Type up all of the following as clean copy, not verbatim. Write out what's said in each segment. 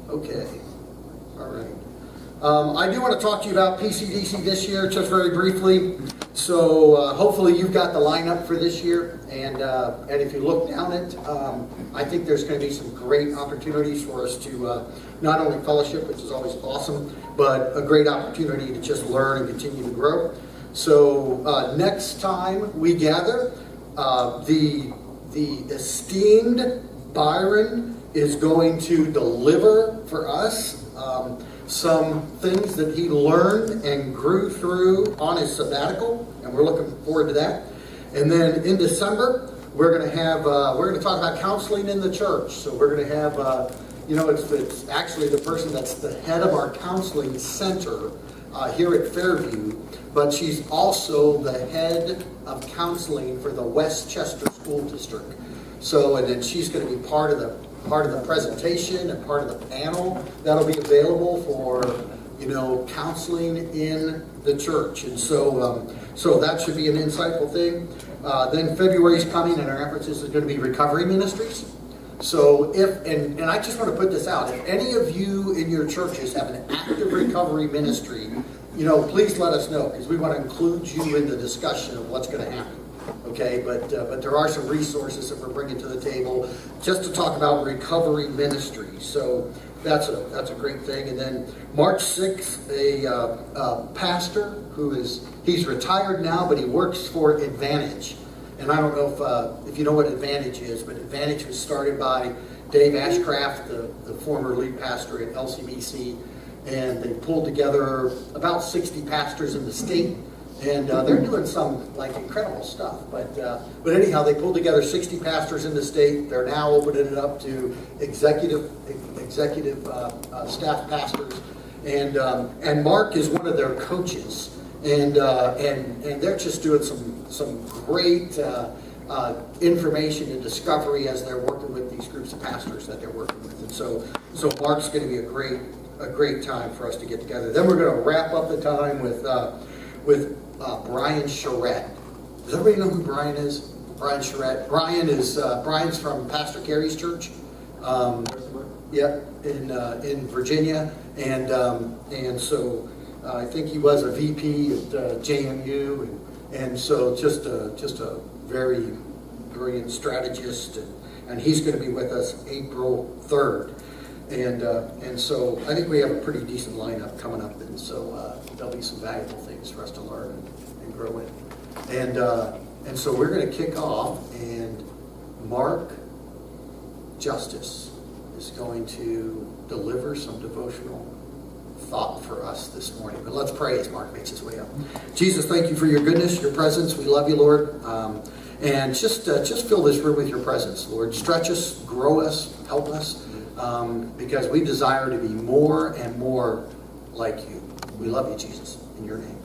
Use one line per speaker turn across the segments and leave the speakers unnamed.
Okay. All right. I do want to talk to you about PCDC this year, just very briefly. So hopefully you've got the lineup for this year, and if you look down it, I think there's going to be some great opportunities for us to not only fellowship, which is always awesome, but a great opportunity to just learn and continue to grow. So next time we gather, the esteemed Byron is going to deliver for us some things that he learned and grew through on his sabbatical, and we're looking forward to that. And then in December, we're going to talk about counseling in the church. So we're going to have, it's actually the person that's the head of our counseling center here at Fairview, but she's also the head of counseling for the Westchester School District. So, and then she's going to be part of the presentation and part of the panel that'll be available for, counseling in the church. And so that should be an insightful thing. Then February's coming, and our emphasis is going to be recovery ministries. So and I just want to put this out, if any of you in your churches have an active recovery ministry, please let us know, because we want to include you in the discussion of what's going to happen. Okay, but there are some resources that we're bringing to the table just to talk about recovery ministry. So that's a great thing. And then March 6th, a pastor he's retired now, but he works for Advantage. And I don't know if you know what Advantage is, but Advantage was started by Dave Ashcraft, the former lead pastor at LCBC, and they pulled together about 60 pastors in the state. And they're doing some incredible stuff, but anyhow, they pulled together 60 pastors in the state. They're now opening it up to executive staff pastors, and Mark is one of their coaches, and they're just doing some great information and discovery as they're working with these groups of pastors that they're working with, and so Mark's going to be a great time for us to get together. Then we're going to wrap up the time with Brian Charette. Does everybody know who Brian is? Brian Charette. Brian's from Pastor Carey's church. In Virginia, and so I think he was a VP at JMU, and so just a very brilliant strategist, and he's going to be with us April 3rd. And so I think we have a pretty decent lineup coming up, and so there'll be some valuable things for us to learn and grow in. And so we're going to kick off, and Mark Justice is going to deliver some devotional thought for us this morning. But let's pray as Mark makes his way up. Jesus, thank you for your goodness, your presence. We love you, Lord. And just fill this room with your presence, Lord. Stretch us, grow us, help us. Because we desire to be more and more like you. We love you, Jesus, in your name.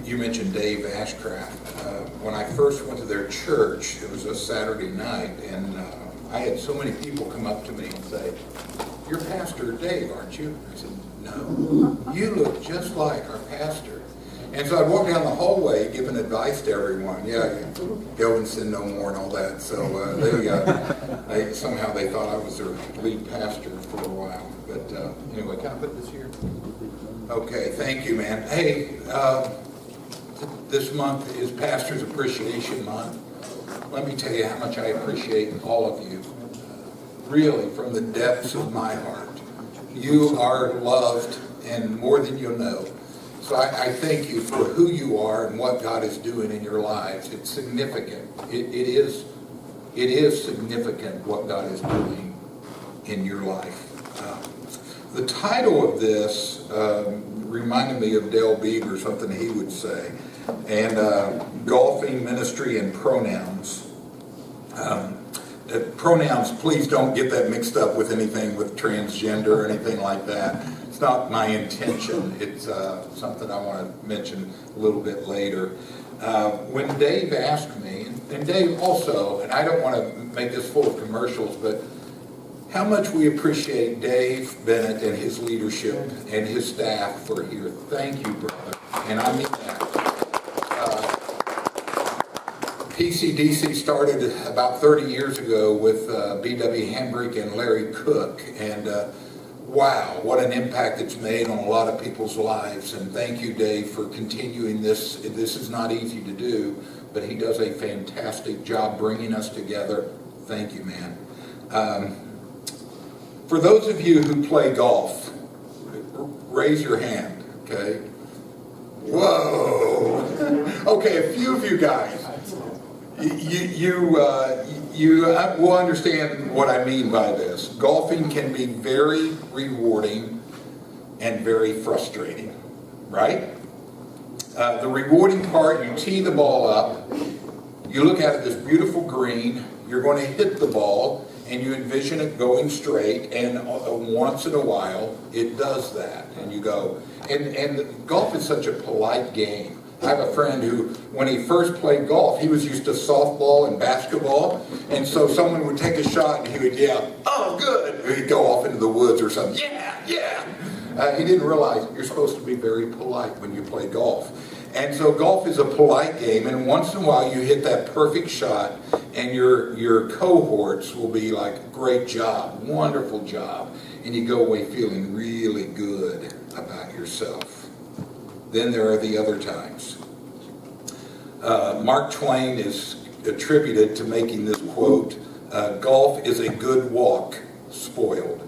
You mentioned Dave Ashcraft. When I first went to their church, it was a Saturday night, and I had so many people come up to me and say, "You're Pastor Dave, aren't you?" I said, "No, you look just like our pastor." And so I'd walk down the hallway giving advice to everyone. Go and sin no more and all that. So somehow they thought I was their lead pastor for a while. But anyway, can I put this here? Okay, thank you, man. Hey, this month is Pastor's Appreciation Month. Let me tell you how much I appreciate all of you. Really, from the depths of my heart. You are loved, and more than you'll know. So I thank you for who you are and what God is doing in your lives. It's significant. It is significant what God is doing in your life. The title of this reminded me of Del Beebe or something he would say. And golfing, ministry, and pronouns. Pronouns, please don't get that mixed up with anything with transgender or anything like that. It's not my intention. It's something I want to mention a little bit later. When Dave asked me, and Dave also, and I don't want to make this full of commercials, but how much we appreciate Dave Bennett and his leadership and his staff for here. Thank you, brother. And I mean that. PCDC started about 30 years ago with B.W. Hambrick and Larry Cook, and wow, what an impact it's made on a lot of people's lives. And thank you, Dave, for continuing this. This is not easy to do, but he does a fantastic job bringing us together. Thank you, man. For those of you who play golf, raise your hand, okay? Whoa! Okay, a few of you guys. You will understand what I mean by this. Golfing can be very rewarding and very frustrating, right? The rewarding part, you tee the ball up, you look at it, this beautiful green, you're going to hit the ball, and you envision it going straight, and once in a while, it does that, and you go. And golf is such a polite game. I have a friend who, when he first played golf, he was used to softball and basketball, and so someone would take a shot and he would yell, "Oh, good!" Or he'd go off into the woods or something. Yeah, yeah. He didn't realize you're supposed to be very polite when you play golf. And so golf is a polite game, and once in a while you hit that perfect shot, and your cohorts will be like, "Great job, wonderful job," and you go away feeling really good about yourself. Then there are the other times. Mark Twain is attributed to making this quote, "Golf is a good walk, spoiled."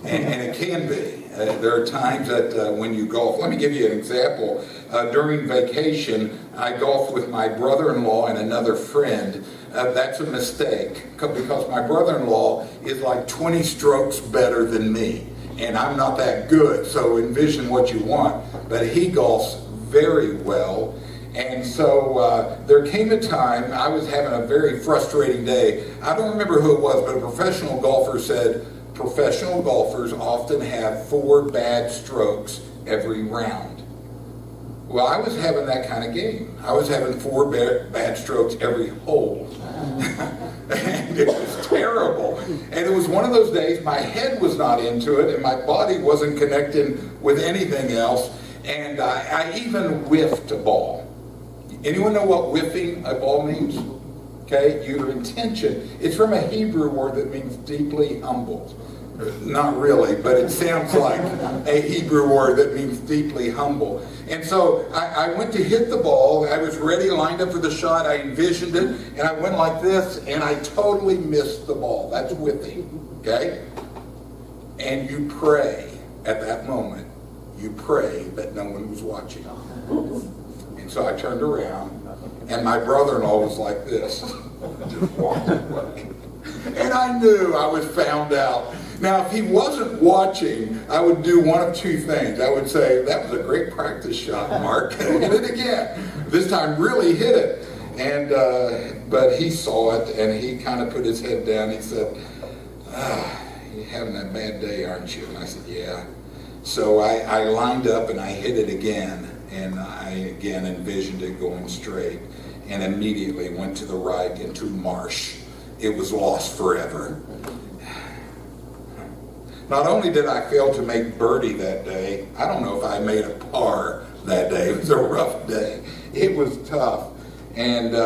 And it can be. There are times that when you golf, let me give you an example. During vacation, I golfed with my brother-in-law and another friend. That's a mistake, because my brother-in-law is like 20 strokes better than me, and I'm not that good, so envision what you want. But he golfs very well, and so there came a time I was having a very frustrating day. I don't remember who it was, but a professional golfer said, professional golfers often have 4 bad strokes every round. Well, I was having that kind of game. I was having 4 bad strokes every hole. And it was terrible. And it was one of those days my head was not into it and my body wasn't connecting with anything else. And I even whiffed a ball. Anyone know what whiffing a ball means? Okay, your intention. It's from a Hebrew word that means deeply humbled. Not really, but it sounds like a Hebrew word that means deeply humble. And so I went to hit the ball. I was ready, lined up for the shot. I envisioned it, and I went like this, and I totally missed the ball. That's whiffing, okay? And you pray at that moment. You pray that no one was watching. And so I turned around, and my brother-in-law was like this. Just walking away. And I knew I was found out. Now, if he wasn't watching, I would do one of 2 things. I would say, "That was a great practice shot, Mark." Hit it again. This time, really hit it. And but he saw it, and he kind of put his head down. He said, "You're having a bad day, aren't you?" And I said, "Yeah." So I lined up, and I hit it again. And I again envisioned it going straight, and immediately went to the right into marsh. It was lost forever. Not only did I fail to make birdie that day, I don't know if I made a par that day. It was a rough day. It was tough. And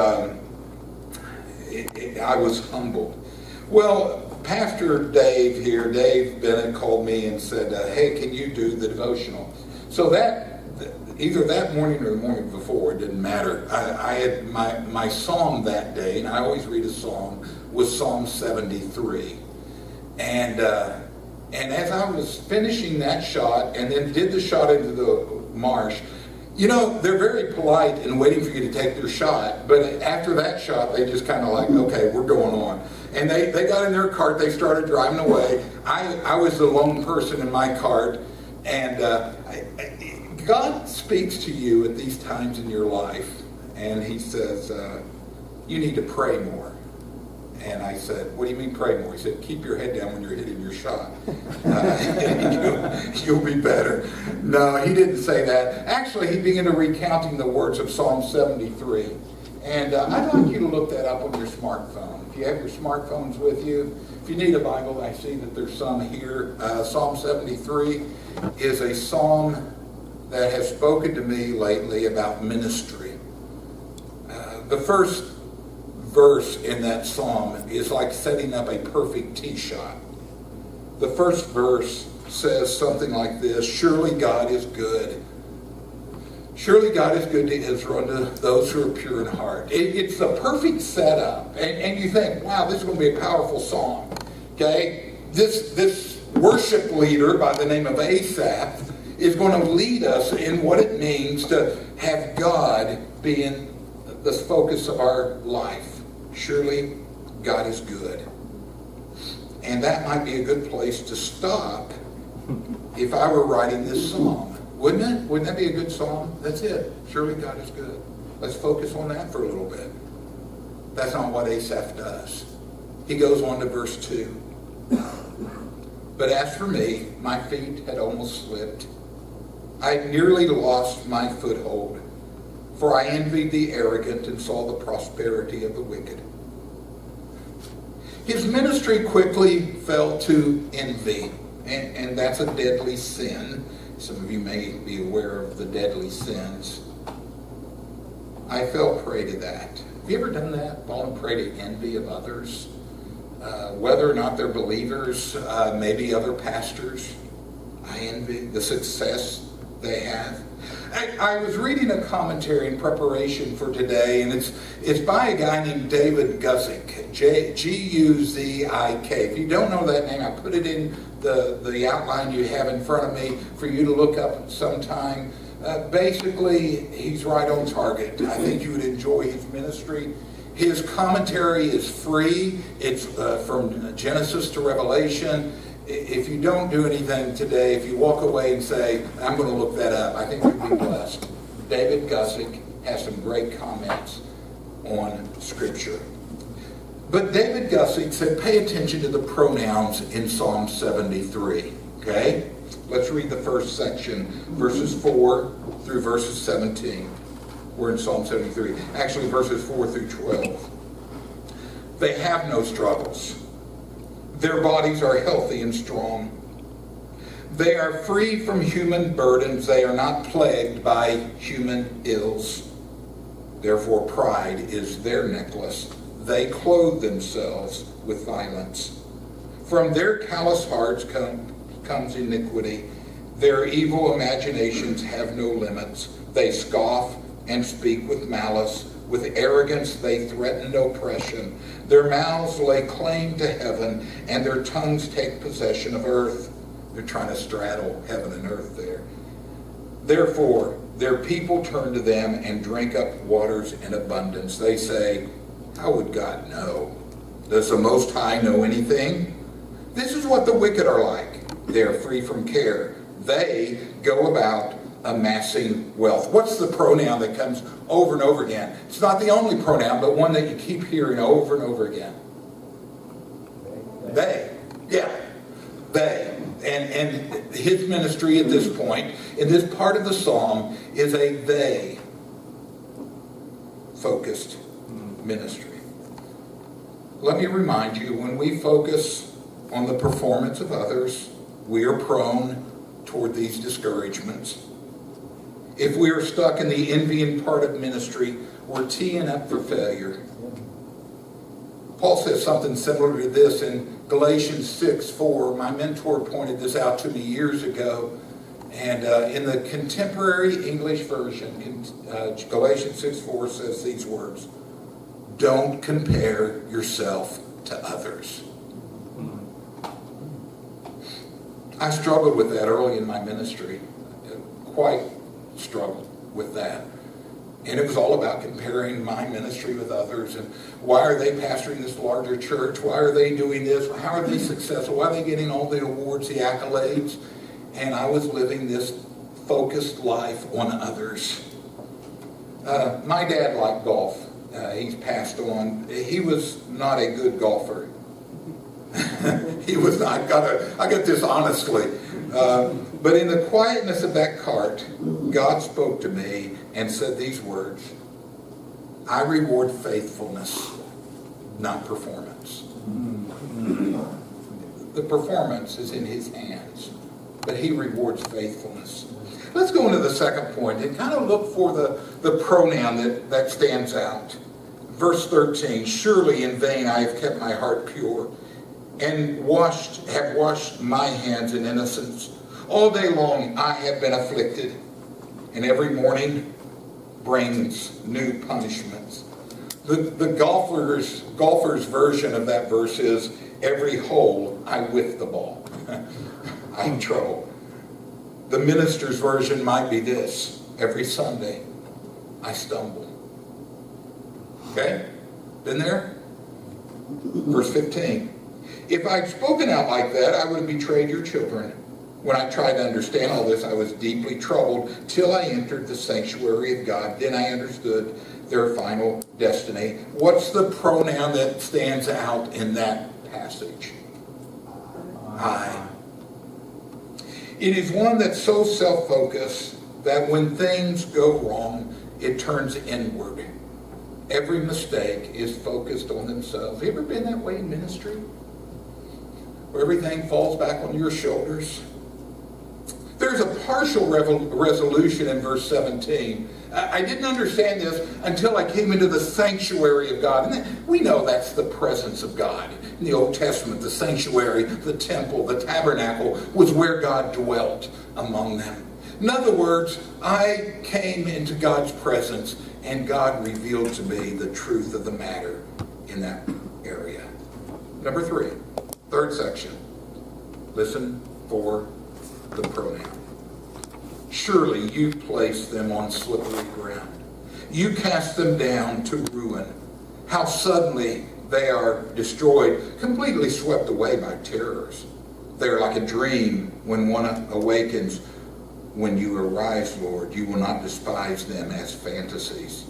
I was humbled. Well, Pastor Dave here, Dave Bennett, called me and said, "Hey, can you do the devotional?" So that, either that morning or the morning before, it didn't matter. I had my psalm that day, and I always read a psalm, was Psalm 73. And as I was finishing that shot and then did the shot into the marsh, you know, they're very polite and waiting for you to take their shot, but after that shot, they just kind of like, "Okay, we're going on." And they got in their cart, they started driving away. I was the lone person in my cart, and God speaks to you at these times in your life, and he says, "You need to pray more." And I said, "What do you mean pray more?" He said, "Keep your head down when you're hitting your shot. You'll be better." No, he didn't say that. Actually, he began to recounting the words of Psalm 73. And I'd like you to look that up on your smartphone. If you have your smartphones with you, if you need a Bible, I see that there's some here. Psalm 73 is a psalm that has spoken to me lately about ministry. The first verse in that psalm is like setting up a perfect tee shot. The first verse says something like this: surely God is good. Surely God is good to Israel and to those who are pure in heart. It's the perfect setup. And you think, wow, this is going to be a powerful song. Okay? This worship leader by the name of Asaph is going to lead us in what it means to have God be in the focus of our life. Surely God is good. And that might be a good place to stop if I were writing this psalm. Wouldn't it? Wouldn't that be a good psalm? That's it. Surely God is good. Let's focus on that for a little bit. That's not what Asaph does. He goes on to verse 2. But as for me, my feet had almost slipped. I nearly lost my foothold, for I envied the arrogant and saw the prosperity of the wicked. His ministry quickly fell to envy, and that's a deadly sin. Some of you may be aware of the deadly sins. I fell prey to that. Have you ever done that? Fallen prey to envy of others? Whether or not they're believers, maybe other pastors. I envy the success they have. I was reading a commentary in preparation for today, and it's by a guy named David Guzik, G-U-Z-I-K. If you don't know that name, I put it in the outline you have in front of me for you to look up sometime. Basically, he's right on target. I think you would enjoy his ministry. His commentary is free. It's from Genesis to Revelation. If you don't do anything today, if you walk away and say, I'm going to look that up, I think you'll be blessed. David Guzik has some great comments on Scripture. But David Guzik said, pay attention to the pronouns in Psalm 73. Okay? Let's read the first section, verses 4 through verses 17. We're in Psalm 73. Actually, verses 4 through 12. They have no struggles. Their bodies are healthy and strong. They are free from human burdens. They are not plagued by human ills. Therefore, pride is their necklace. They clothe themselves with violence. From their callous hearts comes iniquity. Their evil imaginations have no limits. They scoff and speak with malice. With arrogance they threaten oppression. Their mouths lay claim to heaven, and their tongues take possession of earth. They're trying to straddle heaven and earth there. Therefore, their people turn to them and drink up waters in abundance. They say, how would God know? Does the Most High know anything? This is what the wicked are like. They are free from care. They go about amassing wealth. What's the pronoun that comes over and over again? It's not the only pronoun, but one that you keep hearing over and over again. They. Yeah. They. And his ministry at this point, in this part of the psalm, is a they-focused ministry. Let me remind you, when we focus on the performance of others, we are prone toward these discouragements. If we are stuck in the envying part of ministry, we're teeing up for failure. Paul says something similar to this in Galatians 6:4. My mentor pointed this out to me years ago. And in the contemporary English version, Galatians 6:4 says these words: don't compare yourself to others. I struggled with that early in my ministry. Quite struggled with that. And it was all about comparing my ministry with others. And why are they pastoring this larger church? Why are they doing this? How are they successful? Why are they getting all the awards, the accolades? And I was living this focused life on others. My dad liked golf. He's passed on. He was not a good golfer. He was not. I got this honestly. But in the quietness of that cart, God spoke to me and said these words: I reward faithfulness, not performance. The performance is in his hands, but he rewards faithfulness. Let's go into the second point and kind of look for the pronoun that stands out. Verse 13, surely in vain I have kept my heart pure and have washed my hands in innocence. All day long I have been afflicted, and every morning brings new punishments. The golfer's version of that verse is, every hole I whiff the ball. I'm in trouble. The minister's version might be this, every Sunday I stumble. Okay? Been there? Verse 15. If I'd spoken out like that, I would have betrayed your children. When I tried to understand all this, I was deeply troubled till I entered the sanctuary of God. Then I understood their final destiny. What's the pronoun that stands out in that passage? I. It is one that's so self-focused that when things go wrong, it turns inward. Every mistake is focused on themselves. Have you ever been that way in ministry? Where everything falls back on your shoulders? There's a partial resolution in verse 17. I didn't understand this until I came into the sanctuary of God. And we know that's the presence of God. In the Old Testament, the sanctuary, the temple, the tabernacle was where God dwelt among them. In other words, I came into God's presence and God revealed to me the truth of the matter in that area. Number 3, third section. Listen for the pronoun. Surely you place them on slippery ground. You cast them down to ruin. How suddenly they are destroyed, completely swept away by terrors. They are like a dream when one awakens. When you arise, Lord, you will not despise them as fantasies.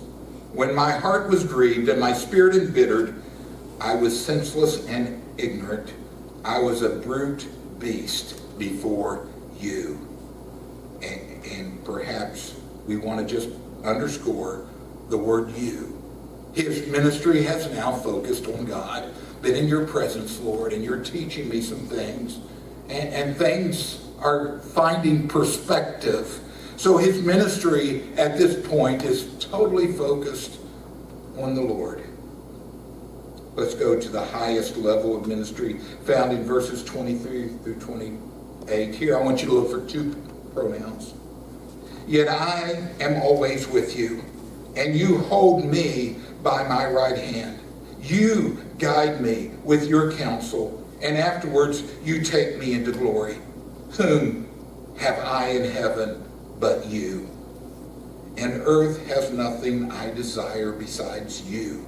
When my heart was grieved and my spirit embittered, I was senseless and ignorant. I was a brute beast before you. And perhaps we want to just underscore the word you. His ministry has now focused on God. Been in your presence, Lord, and you're teaching me some things. And things are finding perspective. So his ministry at this point is totally focused on the Lord. Let's go to the highest level of ministry found in verses 23 through 28. Here I want you to look for 2 pronouns. Yet I am always with you, and you hold me by my right hand. You guide me with your counsel, and afterwards you take me into glory. Whom have I in heaven but you? And earth has nothing I desire besides you.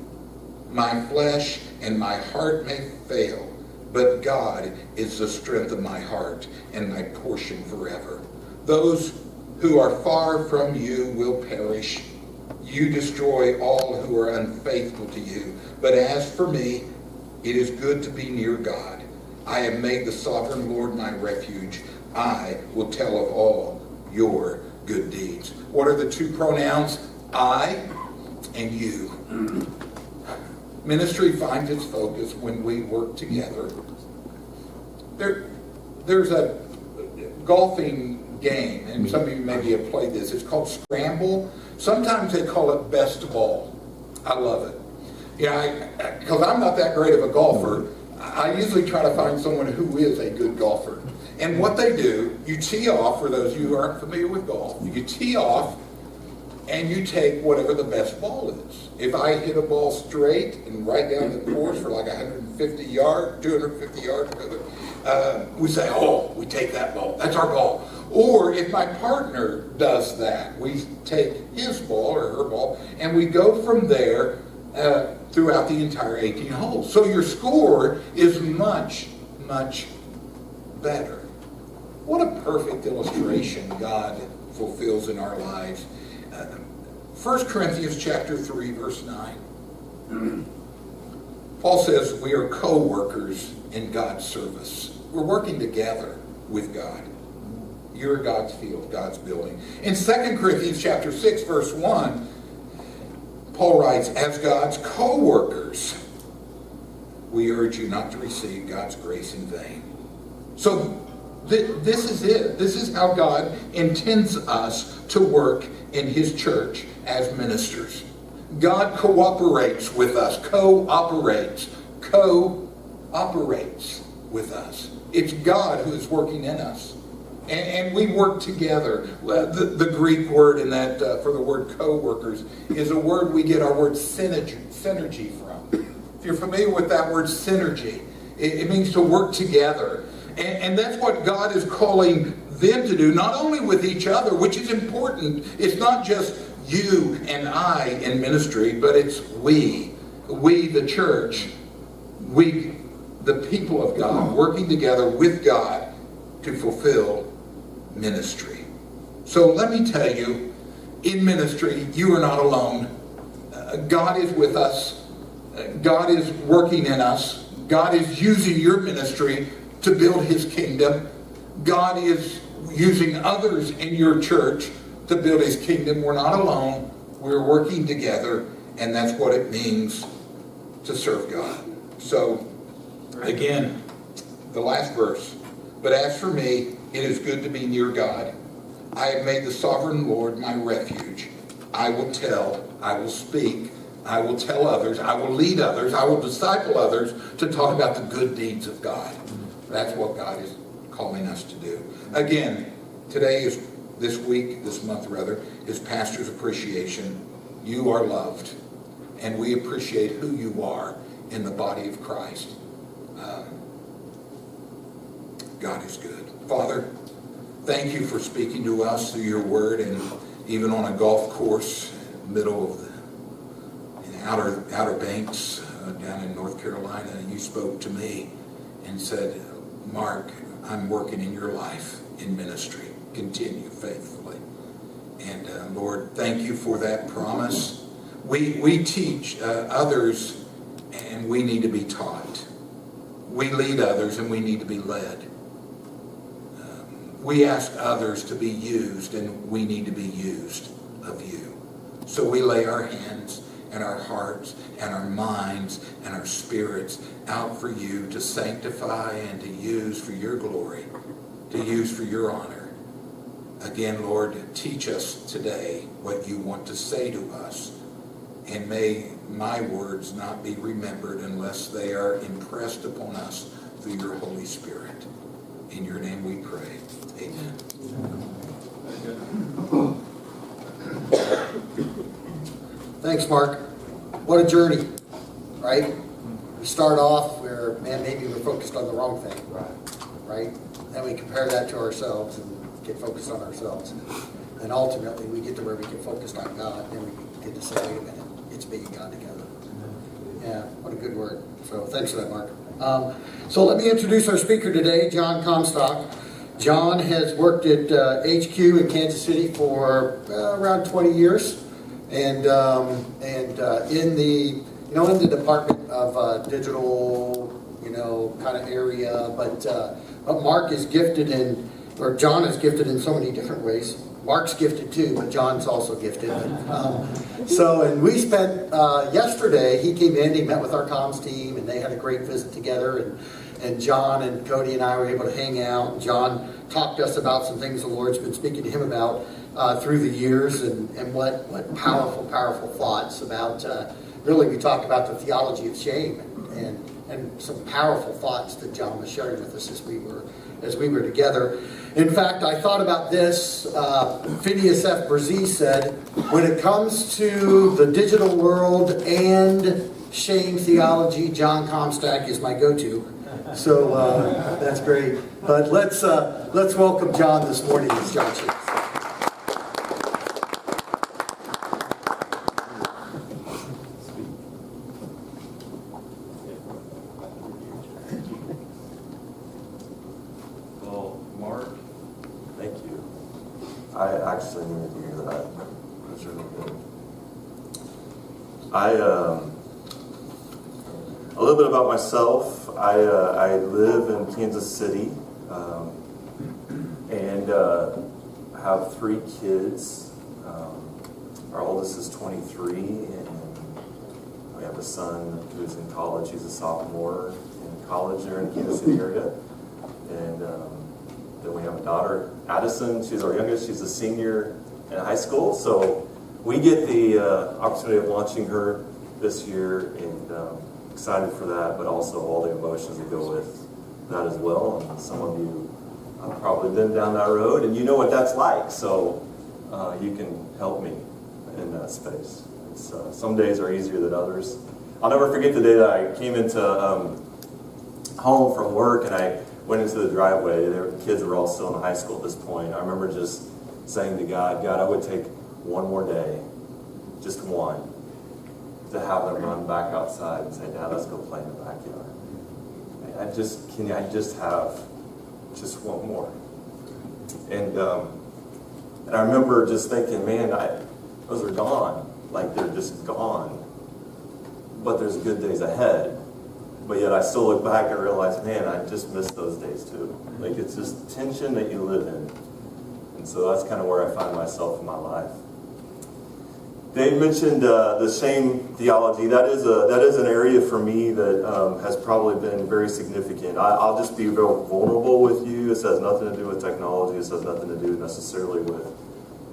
My flesh and my heart may fail, but God is the strength of my heart and my portion forever. Those who are far from you will perish. You destroy all who are unfaithful to you. But as for me, it is good to be near God. I have made the sovereign Lord my refuge. I will tell of all your good deeds. What are the 2 pronouns? I and you. Ministry finds its focus when we work together. There's a golfing game, and some of you maybe have played this. It's called Scramble. Sometimes they call it best ball. I love it. Because I'm not that great of a golfer, I usually try to find someone who is a good golfer. And what they do, you tee off, for those of you who aren't familiar with golf, you tee off and you take whatever the best ball is. If I hit a ball straight and right down the course for like 150 yards, 250 yards, we say, we take that ball. That's our ball. Or if my partner does that, we take his ball or her ball and we go from there throughout the entire 18 holes. So your score is much, much better. What a perfect illustration God fulfills in our lives. 1 Corinthians chapter 3, verse 9. Paul says we are co-workers in God's service. We're working together with God. You're God's field, God's building. In 2 Corinthians chapter 6, verse 1, Paul writes, as God's co-workers, we urge you not to receive God's grace in vain. So this is it. This is how God intends us to work in his church as ministers. God cooperates with us, cooperates with us. It's God who is working in us. And we work together. The Greek word in that for the word co-workers is a word we get our word synergy from. If you're familiar with that word synergy, it means to work together. And that's what God is calling them to do, not only with each other, which is important. It's not just you and I in ministry, but it's we the church, we the people of God, working together with God to fulfill ministry. So let me tell you, in ministry, you are not alone. God is with us. God is working in us. God is using your ministry to build his kingdom. God is using others in your church to build his kingdom. We're not alone. We're working together, and that's what it means to serve God. So, again, the last verse. But as for me, it is good to be near God. I have made the sovereign Lord my refuge. I will tell, I will speak, I will tell others, I will lead others, I will disciple others to talk about the good deeds of God. That's what God is calling us to do. Again, today is, this month is Pastor's Appreciation. You are loved, and we appreciate who you are in the body of Christ. God is good. Father, thank you for speaking to us through your word, and even on a golf course, middle of the outer banks down in North Carolina, you spoke to me and said, Mark, I'm working in your life in ministry. Continue faithfully. And Lord, thank you for that promise. We teach others, and we need to be taught. We lead others, and we need to be led. We ask others to be used, and we need to be used of you. So we lay our hands and our hearts and our minds and our spirits out for you to sanctify and to use for your glory, to use for your honor. Again, Lord, teach us today what you want to say to us, and may my words not be remembered unless they are impressed upon us through your Holy Spirit. In your name we pray. Amen.
Thanks, Mark. What a journey, right? We start off where, man, maybe we're focused on the wrong thing, right? Then we compare that to ourselves and get focused on ourselves. And ultimately, we get to where we get focused on God, and we get to say, wait a minute, it's me and God together. Yeah, what a good word. So thanks for that, Mark. So let me introduce our speaker today, John Comstock. John has worked at HQ in Kansas City for around 20 years, and in the department of digital, kind of area. But Mark is gifted John is gifted in so many different ways. Mark's gifted too, but John's also gifted. And we spent yesterday. He came in, he met with our comms team, and they had a great visit together. And John and Cody and I were able to hang out. John talked to us about some things the Lord's been speaking to him about through the years, and what powerful thoughts about. Really, we talked about the theology of shame and some powerful thoughts that John was sharing with us as we were together. In fact, I thought about this. Phineas F. Brzee said, when it comes to the digital world and shame theology, John Comstock is my go-to. So that's great. But let's welcome John this morning as John shares.
I actually needed to hear that. It was really good. A little bit about myself. I live in Kansas City and have 3 kids. Our oldest is 23, and we have a son who's in college. He's a sophomore in college there in the Kansas City area. And then we have a daughter, Addison. She's our youngest. She's a senior in high school. So we get the opportunity of launching her this year, and excited for that, but also all the emotions that go with that as well. And some of you have probably been down that road, and you know what that's like, so you can help me in that space. It's, some days are easier than others. I'll never forget the day that I came into home from work, and I went into the driveway. The kids were all still in high school at this point. I remember just saying to God, I would take one more day, just one, to have them run back outside and say, Dad, let's go play in the backyard. I just have just one more. And I remember just thinking, man, those are gone. Like, they're just gone. But there's good days ahead. But yet I still look back and realize, man, I just missed those days too. Like, it's this tension that you live in. And so that's kind of where I find myself in my life. Dave mentioned the shame theology. That is an area for me that has probably been very significant. I'll just be very vulnerable with you. This has nothing to do with technology. This has nothing to do necessarily with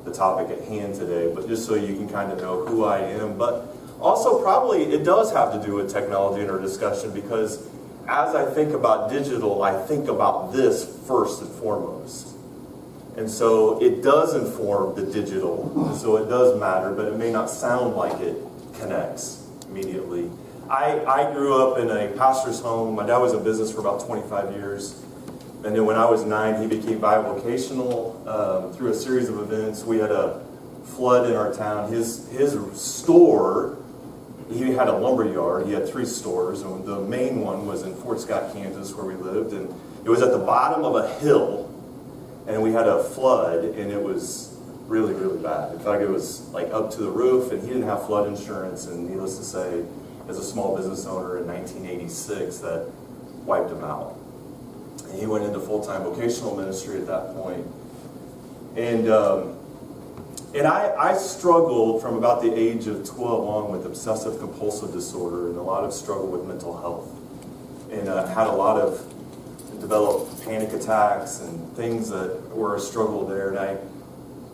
the topic at hand today, but just so you can kind of know who I am. But also probably it does have to do with technology in our discussion, because as I think about digital, I think about this first and foremost. And so it does inform the digital, so it does matter, but it may not sound like it connects immediately. I grew up in a pastor's home. My dad was in business for about 25 years. And then when I was 9, he became bivocational through a series of events. We had a flood in our town. His store, he had a lumber yard. He had 3 stores, and the main one was in Fort Scott, Kansas, where we lived. And it was at the bottom of a hill. And we had a flood, and it was really, really bad. In fact, it was like up to the roof, and he didn't have flood insurance. And needless to say, as a small business owner in 1986, that wiped him out. And he went into full-time vocational ministry at that point. And I struggled from about the age of 12 on with obsessive compulsive disorder and a lot of struggle with mental health. And had a lot of developed panic attacks and things that were a struggle there. And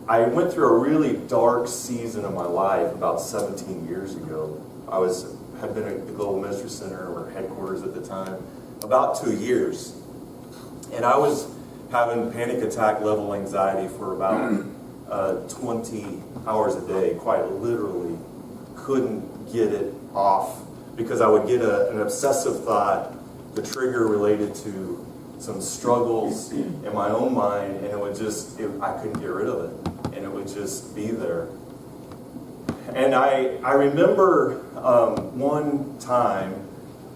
I went through a really dark season of my life about 17 years ago. I had been at the Global Ministry Center, or headquarters at the time, about 2 years. And I was having panic attack level anxiety for about 20 hours a day, quite literally. Couldn't get it off because I would get an obsessive thought, the trigger related to some struggles in my own mind, and it would I couldn't get rid of it, and it would just be there. And I remember one time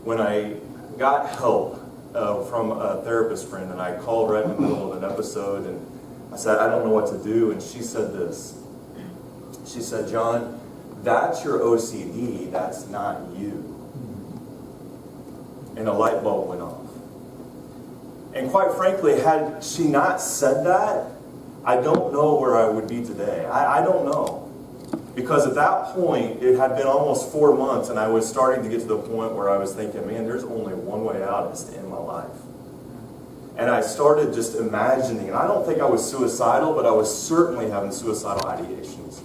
when I got help from a therapist friend, and I called right in the middle of an episode, and I said, I don't know what to do, and she said this. She said, John, that's your OCD, that's not you. And a light bulb went off. And quite frankly, had she not said that, I don't know where I would be today. I don't know. Because at that point, it had been almost 4 months, and I was starting to get to the point where I was thinking, man, there's only one way out, is to end my life. And I started just imagining, and I don't think I was suicidal, but I was certainly having suicidal ideations.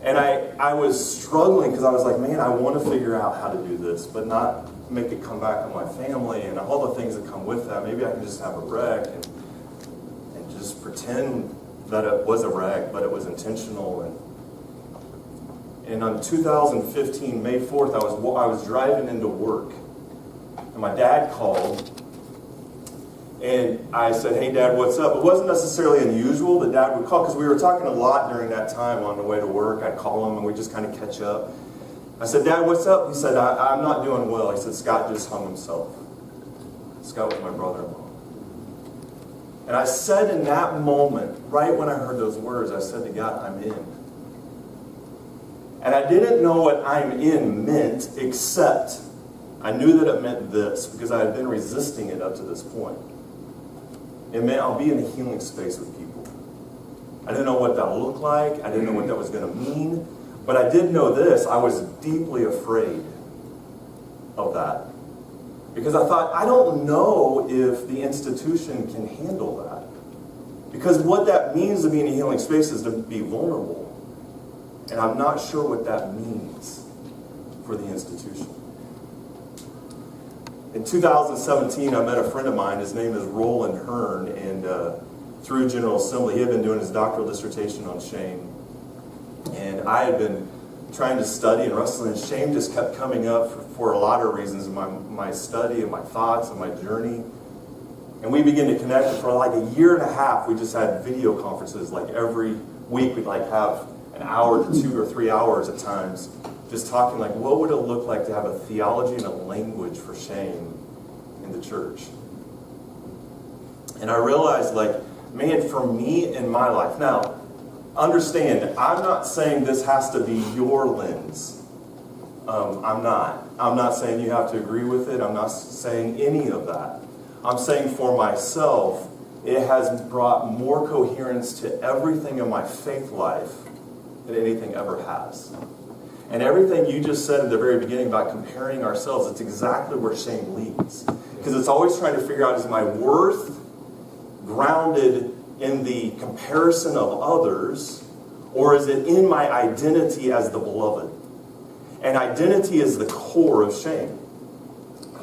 And I was struggling because I was like, man, I want to figure out how to do this, but not make it come back on my family and all the things that come with that. Maybe I can just have a wreck and just pretend that it was a wreck, but it was intentional. And on 2015, May 4th, I was driving into work, and my dad called, and I said, hey, Dad, what's up? It wasn't necessarily unusual that Dad would call, because we were talking a lot during that time on the way to work. I'd call him, and we'd just kind of catch up. I said, Dad, what's up? He said, I'm not doing well. He said, Scott just hung himself. Scott was my brother-in-law. And I said in that moment, right when I heard those words, I said to God, I'm in. And I didn't know what I'm in meant, except I knew that it meant this, because I had been resisting it up to this point. It meant I'll be in a healing space with people. I didn't know what that looked like. I didn't know what that was going to mean. But I did know this. I was deeply afraid of that. Because I thought, I don't know if the institution can handle that. Because what that means to be in a healing space is to be vulnerable. And I'm not sure what that means for the institution. In 2017, I met a friend of mine. His name is Roland Hearn, and through General Assembly, he had been doing his doctoral dissertation on shame. And I had been trying to study and wrestling, and shame just kept coming up for a lot of reasons in my study and my thoughts and my journey. And we began to connect, and for like a year and a half, we just had video conferences. Like every week, we'd like have an hour to 2 or 3 hours at times, just talking like, what would it look like to have a theology and a language for shame in the church? And I realized, like, man, for me in my life, now, understand, I'm not saying this has to be your lens. I'm not saying you have to agree with it. I'm not saying any of that. I'm saying for myself, it has brought more coherence to everything in my faith life than anything ever has. And everything you just said at the very beginning about comparing ourselves, it's exactly where shame leads. Because it's always trying to figure out, is my worth grounded in the comparison of others, or is it in my identity as the beloved? And identity is the core of shame.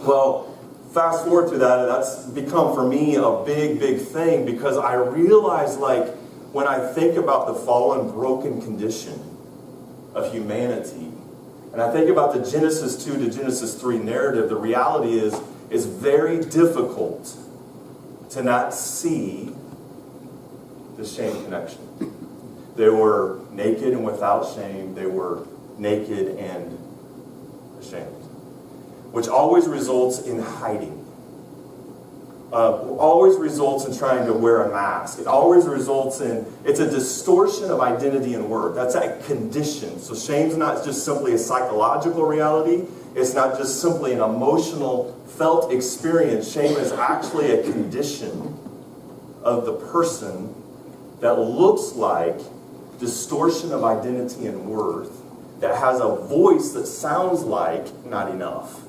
Well, fast forward through that, and that's become for me a big, big thing, because I realize, like, when I think about the fallen, broken condition of humanity, and I think about the Genesis 2 to Genesis 3 narrative, the reality is it's very difficult to not see the shame connection. They were naked and without shame. They were naked and ashamed, which always results in hiding. Always results in trying to wear a mask. It always results in, it's a distortion of identity and worth. That's a condition. So shame's not just simply a psychological reality. It's not just simply an emotional, felt experience. Shame is actually a condition of the person that looks like distortion of identity and worth, that has a voice that sounds like not enough.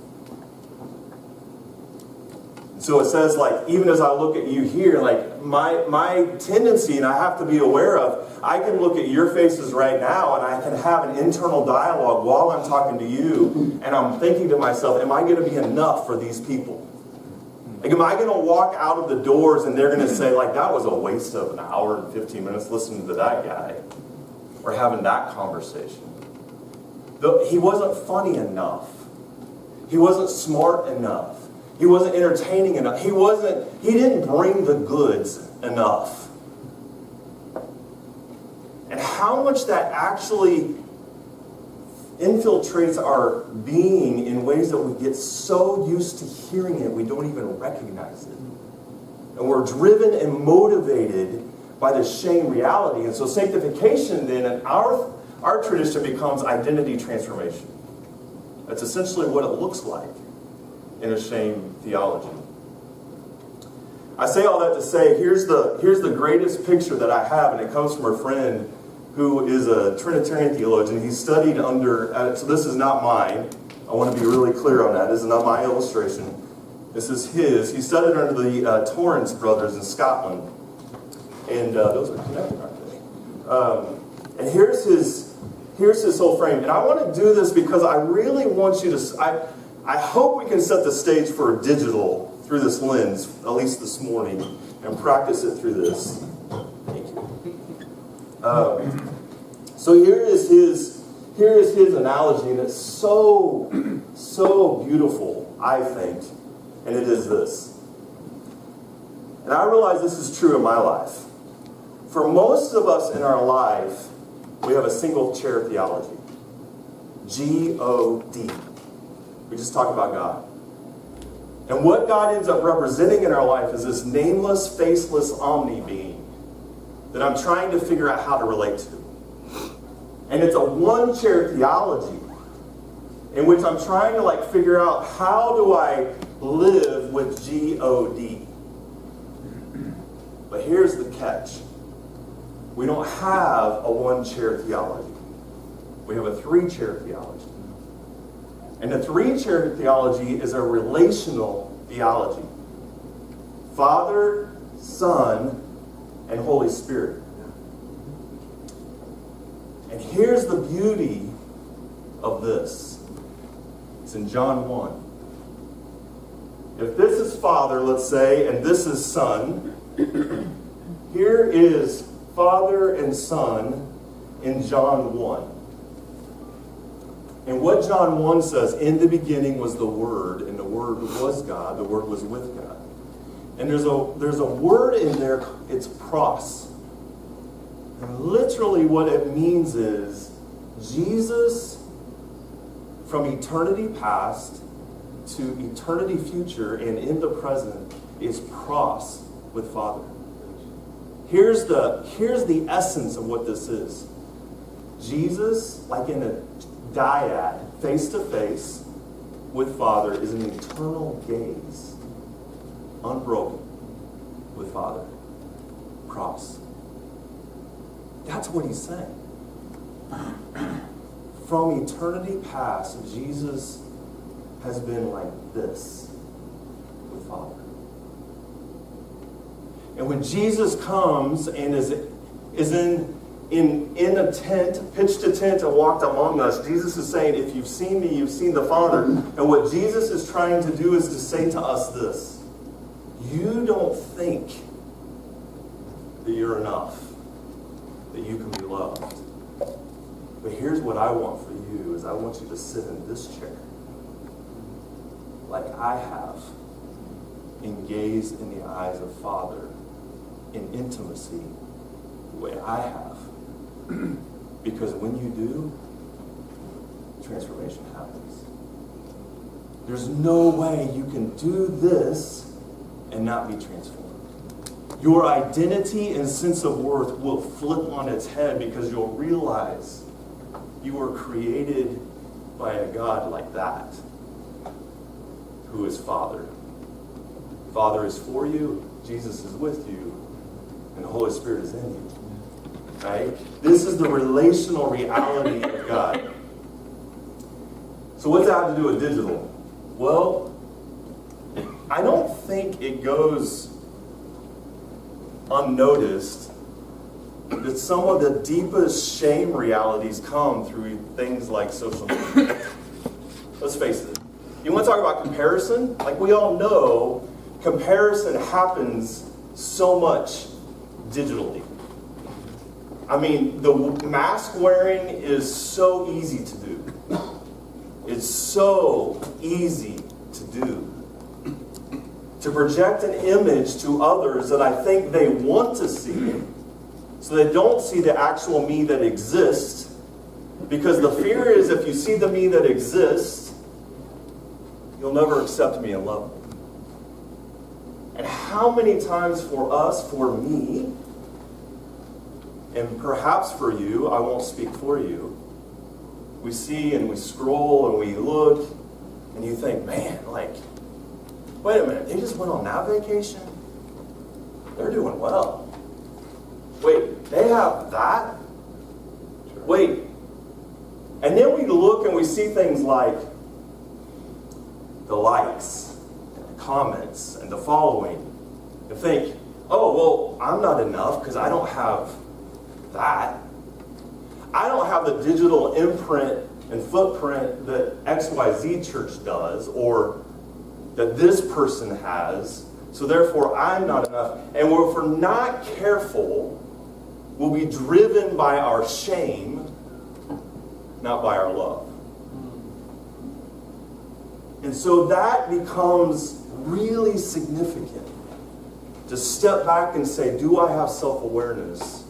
So it says, like, even as I look at you here, like, my tendency, and I have to be aware of, I can look at your faces right now and I can have an internal dialogue while I'm talking to you, and I'm thinking to myself, am I going to be enough for these people? Like, am I going to walk out of the doors and they're going to say, like, that was a waste of an hour and 15 minutes listening to that guy, or having that conversation? He wasn't funny enough. He wasn't smart enough. He wasn't entertaining enough. He didn't bring the goods enough. And how much that actually infiltrates our being in ways that we get so used to hearing it, we don't even recognize it. And we're driven and motivated by the shame reality. And so sanctification then, in our tradition, becomes identity transformation. That's essentially what it looks like in a shame theology. I say all that to say, here's the greatest picture that I have, and it comes from a friend who is a Trinitarian theologian. He studied under, so this is not mine. I want to be really clear on that. This is not my illustration. This is his. He studied under the Torrance brothers in Scotland. And those are connected, aren't they? And here's his whole frame. And I want to do this because I really want you to, I hope we can set the stage for digital through this lens, at least this morning, and practice it through this. Thank you. So here is his analogy, and it's so beautiful, I think, and it is this. And I realize this is true in my life. For most of us in our life, we have a single chair theology. G-O-D. We just talk about God. And what God ends up representing in our life is this nameless, faceless omni being that I'm trying to figure out how to relate to. And it's a one-chair theology in which I'm trying to figure out, how do I live with G-O-D? But here's the catch. We don't have a one-chair theology. We have a three-chair theology. And the three-chair theology is a relational theology. Father, Son, and Holy Spirit. And here's the beauty of this. It's in John 1. If this is Father, let's say, and this is Son, here is Father and Son in John 1. And what John 1 says, in the beginning was the Word, and the Word was God, the Word was with God. And there's a word in there, it's pros. And literally what it means is Jesus, from eternity past to eternity future and in the present, is pros with Father. Here's the essence of what this is. Jesus, like in a dyad, face to face with Father, is an eternal gaze, unbroken with Father. Pros. That's what he's saying. From eternity past, Jesus has been like this with Father. And when Jesus comes and is in a tent, pitched a tent and walked among us, Jesus is saying, if you've seen me, you've seen the Father. And what Jesus is trying to do is to say to us this: you don't think that you're enough, that you can be loved. But here's what I want for you, is I want you to sit in this chair like I have, and gaze in the eyes of Father in intimacy the way I have. Because when you do, transformation happens. There's no way you can do this and not be transformed. Your identity and sense of worth will flip on its head, because you'll realize you were created by a God like that, who is Father. Father is for you, Jesus is with you, and the Holy Spirit is in you. Right? This is the relational reality of God. So what's that have to do with digital? Well, I don't think it goes unnoticed that some of the deepest shame realities come through things like social media. Let's face it. You want to talk about comparison? Like, we all know, comparison happens so much digitally. I mean, the mask wearing is so easy to do. It's so easy to do. To project an image to others that I think they want to see, so they don't see the actual me that exists. Because the fear is, if you see the me that exists, you'll never accept me and love me. And how many times for us, for me, and perhaps for you, I won't speak for you, we see and we scroll and we look, and you think, man, like, wait a minute, they just went on that vacation? They're doing well. Wait, they have that? Wait. And then we look and we see things like the likes, and the comments, and the following, and think, oh, well, I'm not enough because I don't have that. I don't have the digital imprint and footprint that XYZ church does, or that this person has, so therefore I'm not enough. And if we're not careful, we'll be driven by our shame, not by our love. And so that becomes really significant, to step back and say, do I have self-awareness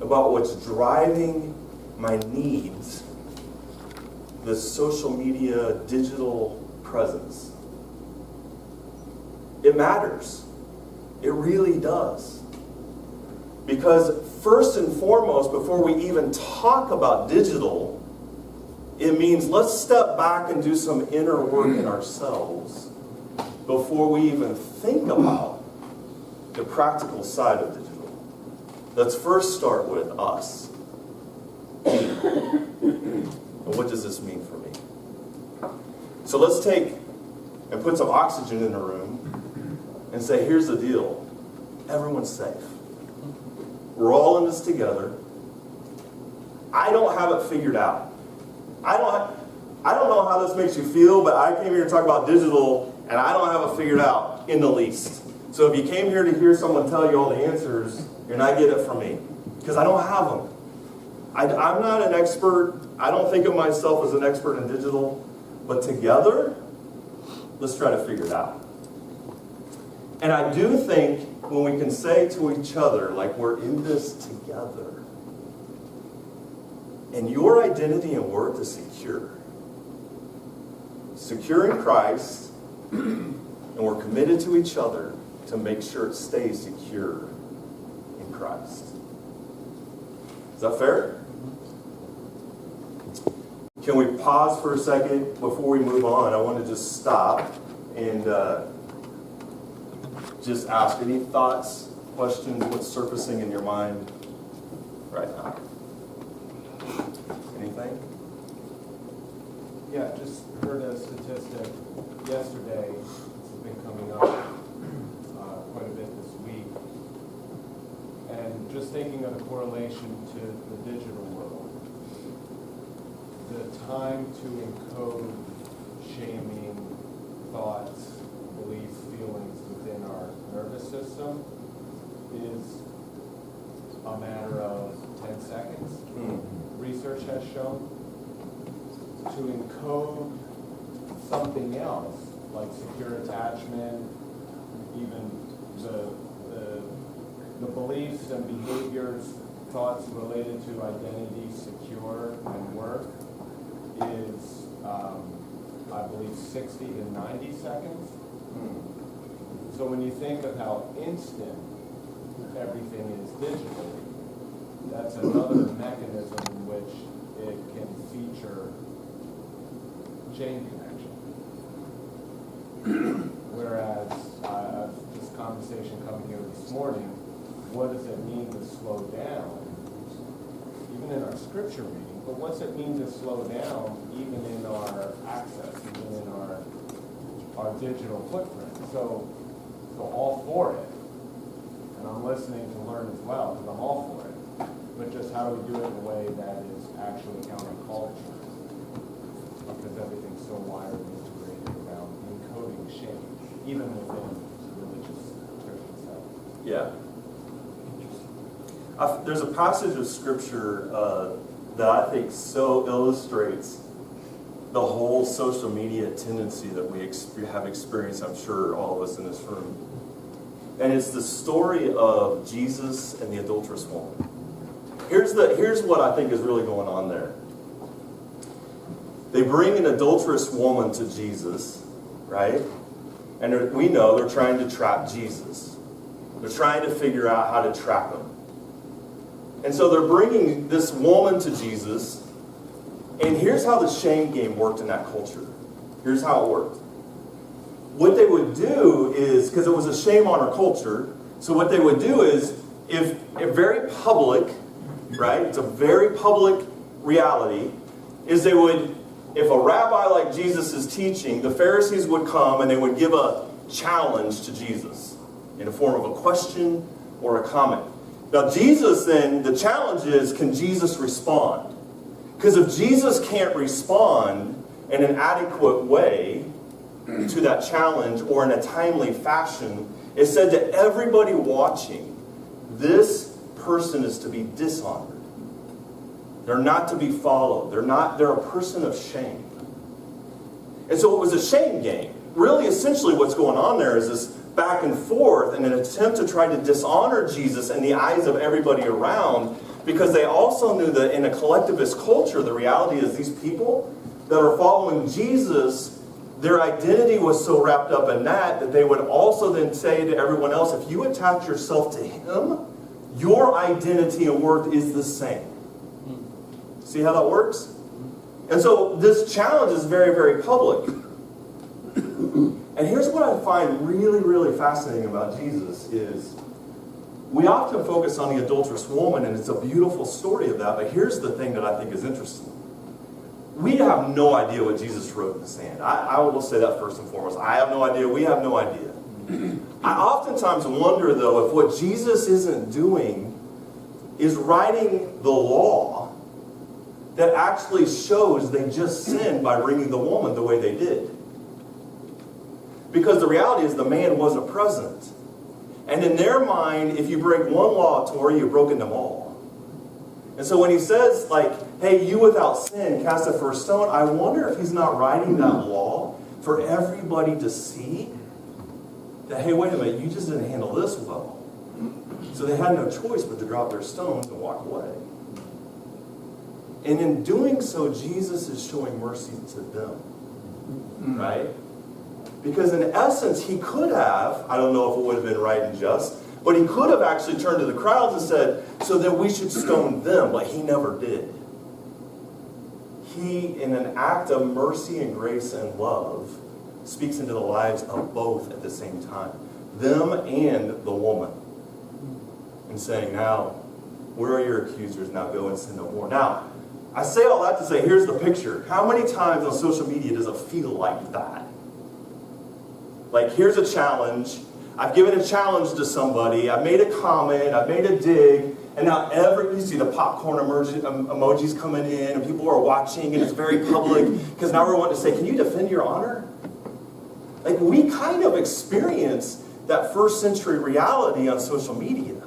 about what's driving my needs, this social media, digital presence? It matters. It really does. Because first and foremost, before we even talk about digital, it means let's step back and do some inner work in ourselves before we even think about the practical side of digital. Let's first start with us. And what does this mean for me? So let's take and put some oxygen in the room and say, here's the deal. Everyone's safe. We're all in this together.
I don't have it figured out. I don't know how this makes you feel, but I came here to talk about digital, and I don't have it figured out in the least. So if you came here to hear someone tell you all the answers, you're not getting it from me, because I don't have them. I'm not an expert. I don't think of myself as an expert in digital, but together, let's try to figure it out. And I do think when we can say to each other, like, we're in this together, and your identity and worth is secure. Secure in Christ, and we're committed to each other to make sure it stays secure in Christ. Is that fair? Can we pause for a second before we move on? I want to just stop and just ask any thoughts, questions, what's surfacing in your mind right now? Anything?
Yeah, just heard a statistic yesterday. It's been coming up quite a bit this week. And just thinking of the correlation to the digital world, the time to encode shaming, thoughts, beliefs, feelings within our nervous system is a matter of 10 seconds. Research has shown to encode something else, like secure attachment, even the beliefs and behaviors, thoughts related to identity, secure, and worth is, I believe, 60 to 90 seconds. So when you think of how instant everything is digitally, that's another mechanism in which it can feature chain connection. Whereas this conversation coming here this morning, what does it mean to slow down? Even in our scripture reading, but what's it mean to slow down even in our access, even in our digital footprint? So all for it. And I'm listening to learn as well, because I'm all for it. But just how do we do it in a way that is actually counterculture? Because everything's so wired and integrated around encoding shame, even within religious churches.
Yeah. There's a passage of scripture that I think so illustrates the whole social media tendency that we have experienced, I'm sure all of us in this room. And it's the story of Jesus and the adulterous woman. Here's what I think is really going on there. They bring an adulterous woman to Jesus, right? And we know they're trying to trap Jesus. They're trying to figure out how to trap him. And so they're bringing this woman to Jesus. And here's how the shame game worked in that culture. Here's how it worked. What they would do is, because it was a shame on our culture, so what they would do is, if very public, right, it's a very public reality, is they would, if a rabbi like Jesus is teaching, the Pharisees would come and they would give a challenge to Jesus in the form of a question or a comment. Now Jesus then, the challenge is, can Jesus respond? Because if Jesus can't respond in an adequate way to that challenge or in a timely fashion, it said to everybody watching, this person is to be dishonored. They're not to be followed. They're a person of shame. And so it was a shame game. Really, essentially what's going on there is this back and forth in an attempt to try to dishonor Jesus in the eyes of everybody around, because they also knew that in a collectivist culture, the reality is these people that are following Jesus, their identity was so wrapped up in that they would also then say to everyone else, if you attach yourself to him, your identity and worth is the same. See how that works? And so this challenge is very, very public. And here's what I find really, really fascinating about Jesus is we often focus on the adulterous woman, and it's a beautiful story of that, but here's the thing that I think is interesting. We have no idea what Jesus wrote in the sand. I will say that first and foremost. I have no idea. We have no idea. I oftentimes wonder, though, if what Jesus isn't doing is writing the law that actually shows they just sinned by bringing the woman the way they did. Because the reality is the man wasn't present. And in their mind, if you break one law of Torah, you've broken them all. And so when he says, like, hey, you without sin, cast the first stone, I wonder if he's not writing that law for everybody to see that, hey, wait a minute, you just didn't handle this well. So they had no choice but to drop their stones and walk away. And in doing so, Jesus is showing mercy to them. Right? Because in essence, he could have, I don't know if it would have been right and just, but he could have actually turned to the crowds and said, so that we should stone them, but he never did. He, in an act of mercy and grace and love, speaks into the lives of both at the same time. Them and the woman. And saying, now, where are your accusers? Now go and sin no more. Now, I say all that to say, here's the picture. How many times on social media does it feel like that? Like, here's a challenge. I've given a challenge to somebody. I've made a comment. I've made a dig. And now you see the popcorn emojis coming in, and people are watching, and it's very public. Because now we're wanting to say, can you defend your honor? Like, we kind of experience that first century reality on social media.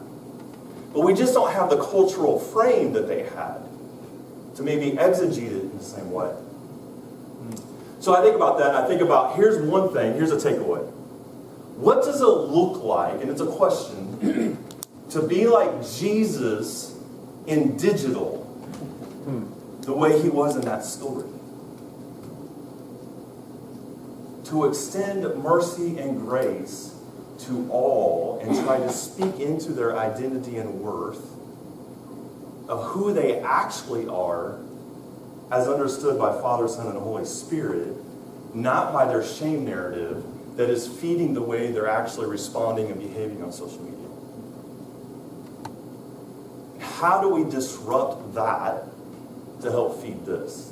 But we just don't have the cultural frame that they had to maybe exegete it in the same way. So I think about that, and I think about, here's one thing, here's a takeaway. What does it look like, and it's a question, to be like Jesus in digital the way he was in that story? To extend mercy and grace to all and try to speak into their identity and worth of who they actually are as understood by Father, Son, and Holy Spirit, not by their shame narrative that is feeding the way they're actually responding and behaving on social media. How do we disrupt that to help feed this?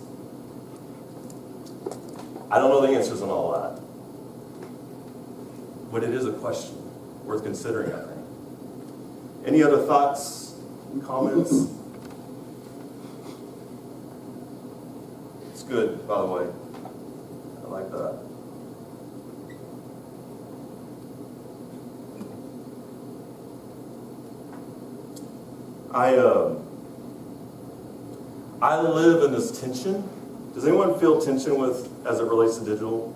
I don't know the answers on all that. But it is a question worth considering, I think. Any other thoughts, comments? It's good, by the way. I like that. I live in this tension. Does anyone feel tension as it relates to digital?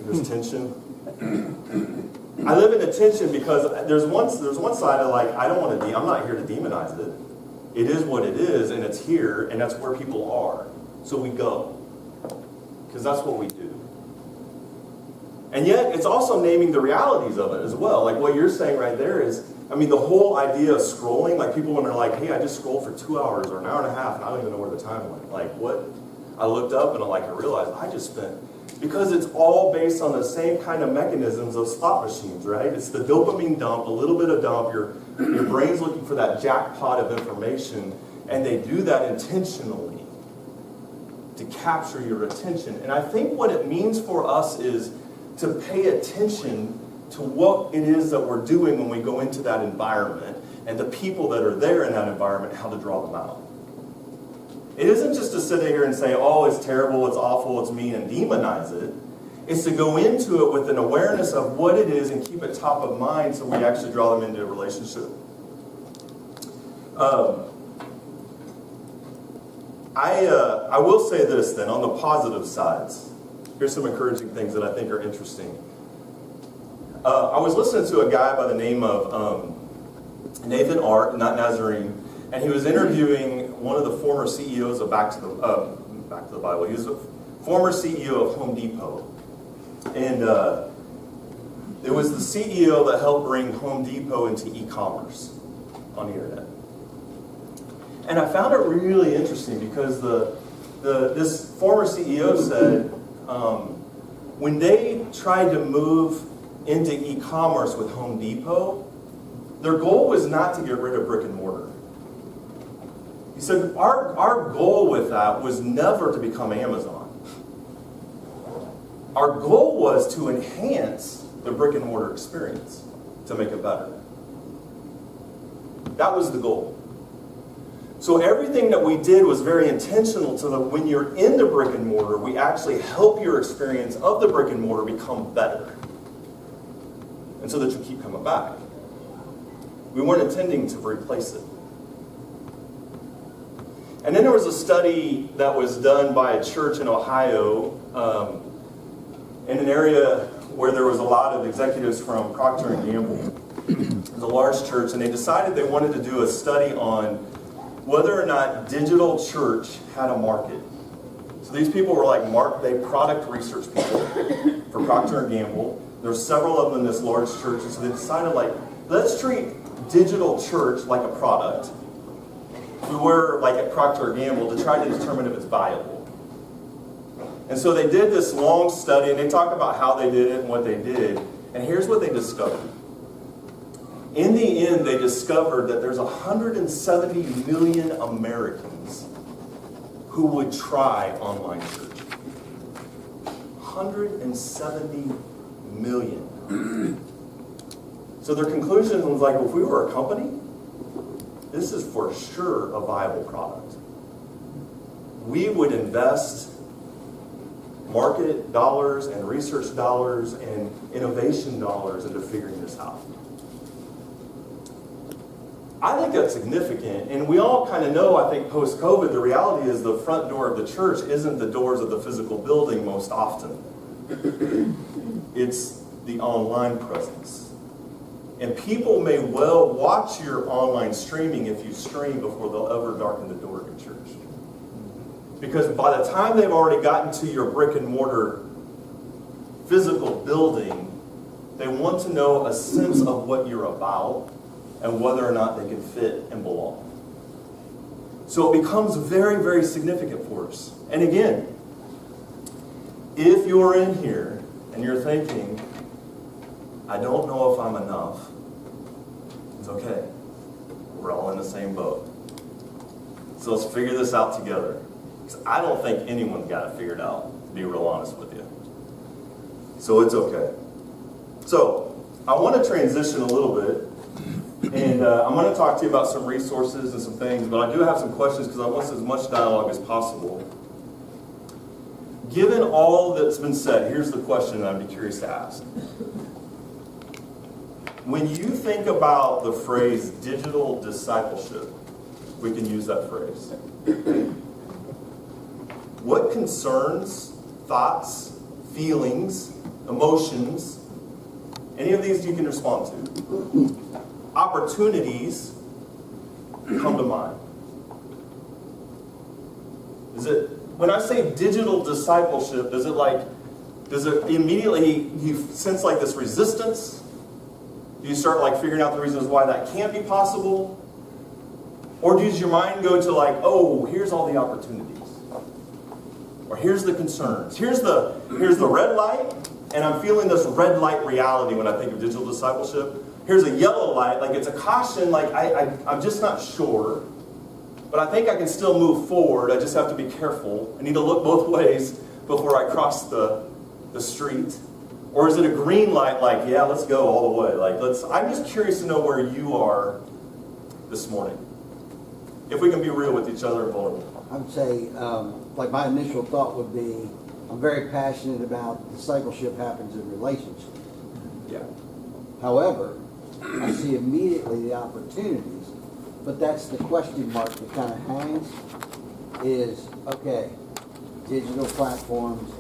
There's tension. I live in a tension because there's one side of like, I'm not here to demonize it. It is what it is, and it's here, and that's where people are. So we go. Because that's what we do. And yet, it's also naming the realities of it as well. Like what you're saying right there is, I mean, the whole idea of scrolling, like people when they're like, hey, I just scrolled for 2 hours or an hour and a half, and I don't even know where the time went. Like what? I looked up and I realized I just spent, because it's all based on the same kind of mechanisms of slot machines, right? It's the dopamine dump, a little bit of dump, your brain's looking for that jackpot of information, and they do that intentionally to capture your attention. And I think what it means for us is to pay attention to what it is that we're doing when we go into that environment and the people that are there in that environment, how to draw them out. It isn't just to sit here and say, oh, it's terrible, it's awful, it's mean, and demonize it. It's to go into it with an awareness of what it is and keep it top of mind so we actually draw them into a relationship. I will say this then, on the positive sides. Here's some encouraging things that I think are interesting. I was listening to a guy by the name of Nathan Art, not Nazarene, and he was interviewing one of the former CEOs of Back to the Bible. He was a former CEO of Home Depot. And it was the CEO that helped bring Home Depot into e-commerce on the internet. And I found it really interesting because this former CEO said when they tried to move into e-commerce with Home Depot, their goal was not to get rid of brick and mortar. He said, our goal with that was never to become Amazon. Our goal was to enhance the brick and mortar experience, to make it better. That was the goal. So everything that we did was very intentional so that when you're in the brick and mortar, we actually help your experience of the brick and mortar become better. And so that you keep coming back. We weren't intending to replace it. And then there was a study that was done by a church in Ohio, in an area where there was a lot of executives from Procter & Gamble. It was a large church, and they decided they wanted to do a study on whether or not digital church had a market. So these people were like product research people for Procter & Gamble. There's several of them in this large church, and so they decided, like, let's treat digital church like a product. We were like at Procter & Gamble to try to determine if it's viable. And so they did this long study, and they talk about how they did it and what they did. And here's what they discovered. In the end, they discovered that there's 170 million Americans who would try online church. 170 million. So their conclusion was like, if we were a company, this is for sure a viable product. We would invest market dollars and research dollars and innovation dollars into figuring this out. I think that's significant, and we all kind of know, I think, post-COVID, the reality is the front door of the church isn't the doors of the physical building most often. It's the online presence. And people may well watch your online streaming if you stream before they'll ever darken the door of your church. Because by the time they've already gotten to your brick and mortar physical building, they want to know a sense of what you're about and whether or not they can fit and belong. So it becomes very, very significant for us. And again, if you're in here and you're thinking, I don't know if I'm enough, it's okay. We're all in the same boat. So let's figure this out together. Because I don't think anyone's got it figured out, to be real honest with you. So it's okay. So I want to transition a little bit. And I'm going to talk to you about some resources and some things, but I do have some questions because I want as much dialogue as possible. Given all that's been said, here's the question I'd be curious to ask. When you think about the phrase digital discipleship, we can use that phrase. What concerns, thoughts, feelings, emotions, any of these you can respond to, opportunities come to mind? Is it, when I say digital discipleship, does it immediately, you sense like this resistance? Do you start like figuring out the reasons why that can't be possible? Or does your mind go to like, oh, here's all the opportunities? Or here's the concerns. Here's the red light, and I'm feeling this red light reality when I think of digital discipleship. Here's a yellow light, like it's a caution, like I'm just not sure. But I think I can still move forward. I just have to be careful. I need to look both ways before I cross the street. Or is it a green light, like, yeah, let's go all the way. Like, I'm just curious to know where you are this morning. If we can be real with each other and vulnerable.
I would say, like my initial thought would be, I'm very passionate about discipleship happens in relationships.
Yeah.
However, I see immediately the opportunities, but that's the question mark that kind of hangs is, okay, digital platforms,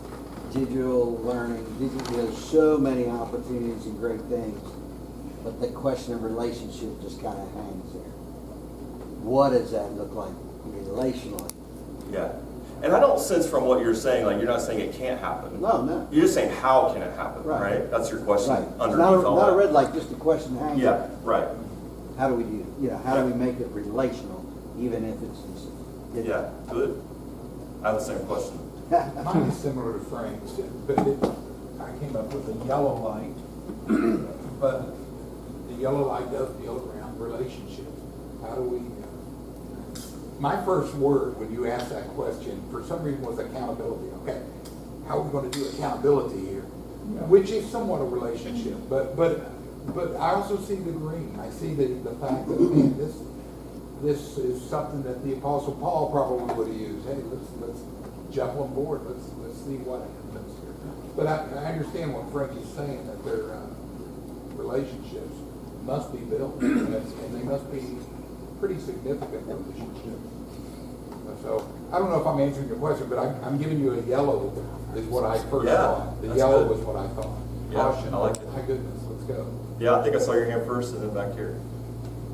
digital learning, there's so many opportunities and great things, but the question of relationship just kind of hangs there. What does that look like relationally?
Yeah. And I don't sense from what you're saying, like you're not saying it can't happen.
No.
You're just saying how can it happen, right? That's your question
Right.
underneath all
not
that.
a red light, just a question hanging.
Yeah, right.
How do we do? How do we make it relational, even if it's digital?
Yeah, good. I have the same question.
Mine is similar to Frank's, but I came up with a yellow light, but the yellow light does build around relationships. How do we, my first word when you asked that question, for some reason, was accountability. Okay, how are we going to do accountability here? Which is somewhat a relationship, but I also see the green. I see the fact that, man, this is something that the Apostle Paul probably would have used. Hey, let's jump on board. Let's see what happens here. But I understand what Frankie's saying, that their relationships must be built, and they must be pretty significant relationships. So I don't know if I'm answering your question, but I'm giving you a yellow is what I first thought. The
that's
yellow
good.
was what I thought.
Yeah,
Caution,
I like it.
my goodness, let's go.
Yeah, I think I saw your hand first and then back here.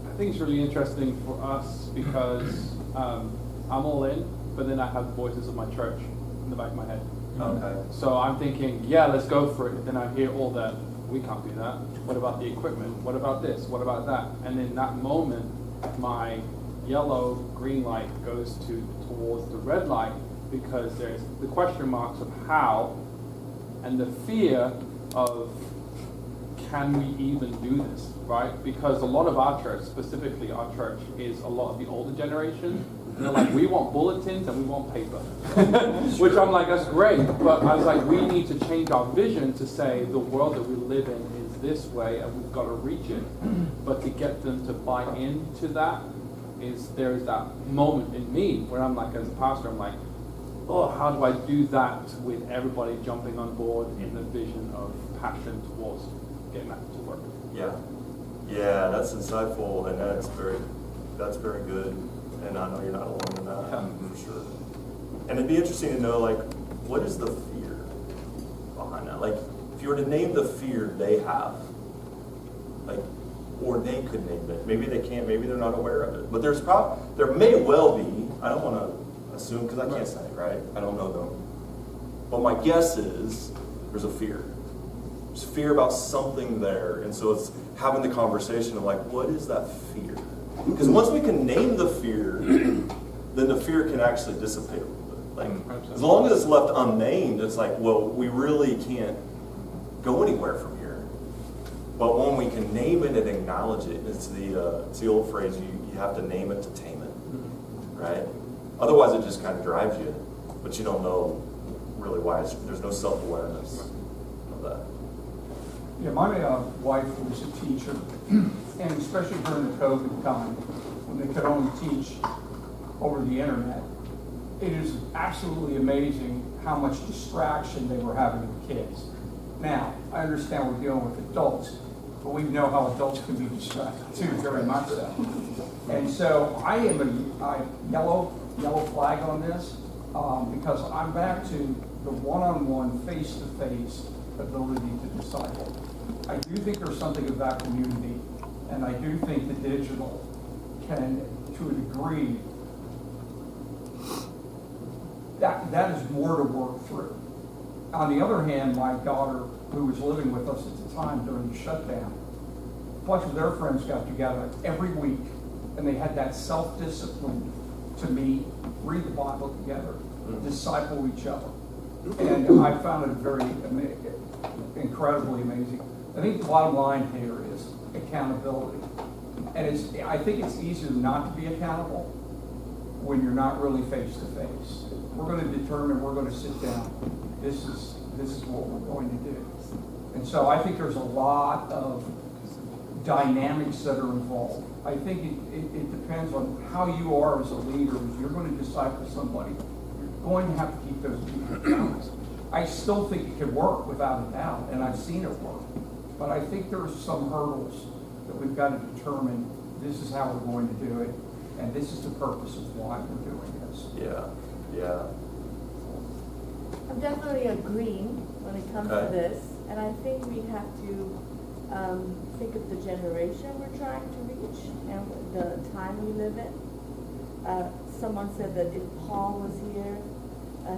I think it's really interesting for us because I'm all in, but then I have voices of my church in the back of my head.
Okay.
So I'm thinking, yeah, let's go for it. Then I hear all that, we can't do that. What about the equipment? What about this? What about that? And in that moment, my yellow, green light goes towards the red light because there's the question marks of how and the fear of can we even do this, right? Because a lot of our church, specifically our church, is a lot of the older generation. They're like, we want bulletins and we want paper. Which I'm like, that's great. But I was like, we need to change our vision to say the world that we live in is this way and we've got to reach it. But to get them to buy into that, there is that moment in me where I'm like, as a pastor, I'm like, oh, how do I do that with everybody jumping on board in the vision of passion towards getting that to work?
Yeah, that's insightful, and that's very good. And I know you're not alone in that, for sure. And it'd be interesting to know, like, what is the fear behind that? Like, if you were to name the fear they have, like, or they could name it. Maybe they can't, maybe they're not aware of it. But there may well be, I don't want to assume because I can't say, right? I don't know them. But my guess is there's a fear. There's fear about something there. And so it's having the conversation of like, what is that fear? Because once we can name the fear, then the fear can actually dissipate a little bit. Like, as long as it's left unnamed, it's like, well, we really can't go anywhere from here. But when we can name it and acknowledge it, it's the old phrase, you have to name it to tame it, right? Otherwise it just kind of drives you, but you don't know really why. There's no self-awareness of that.
Yeah, my wife was a teacher, and especially during the COVID time, when they could only teach over the internet, it is absolutely amazing how much distraction they were having with kids. Now, I understand we're dealing with adults, but we know how adults can be distracted too, very much so. And so I am a yellow flag on this because I'm back to the one-on-one, face-to-face ability to disciple. I do think there's something of that community, and I do think the digital can, to a degree, that is more to work through. On the other hand, my daughter, who was living with us at the time during the shutdown, a bunch of their friends got together every week, and they had that self-discipline to meet, read the Bible together, disciple each other. And I found it very incredibly amazing. I think the bottom line here is accountability. And I think it's easier not to be accountable when you're not really face to face. We're going to determine, we're going to sit down. This is what we're going to do. And so I think there's a lot of dynamics that are involved. I think it depends on how you are as a leader. As you're going to disciple somebody, you're going to have to keep those people accountable. I still think it can work without a doubt, and I've seen it work. But I think there are some hurdles that we've got to determine this is how we're going to do it, and this is the purpose of why we're doing this.
Yeah.
I'm definitely agreeing when it comes to this, and I think we have to think of the generation we're trying to reach and the time we live in. Someone said that if Paul was here,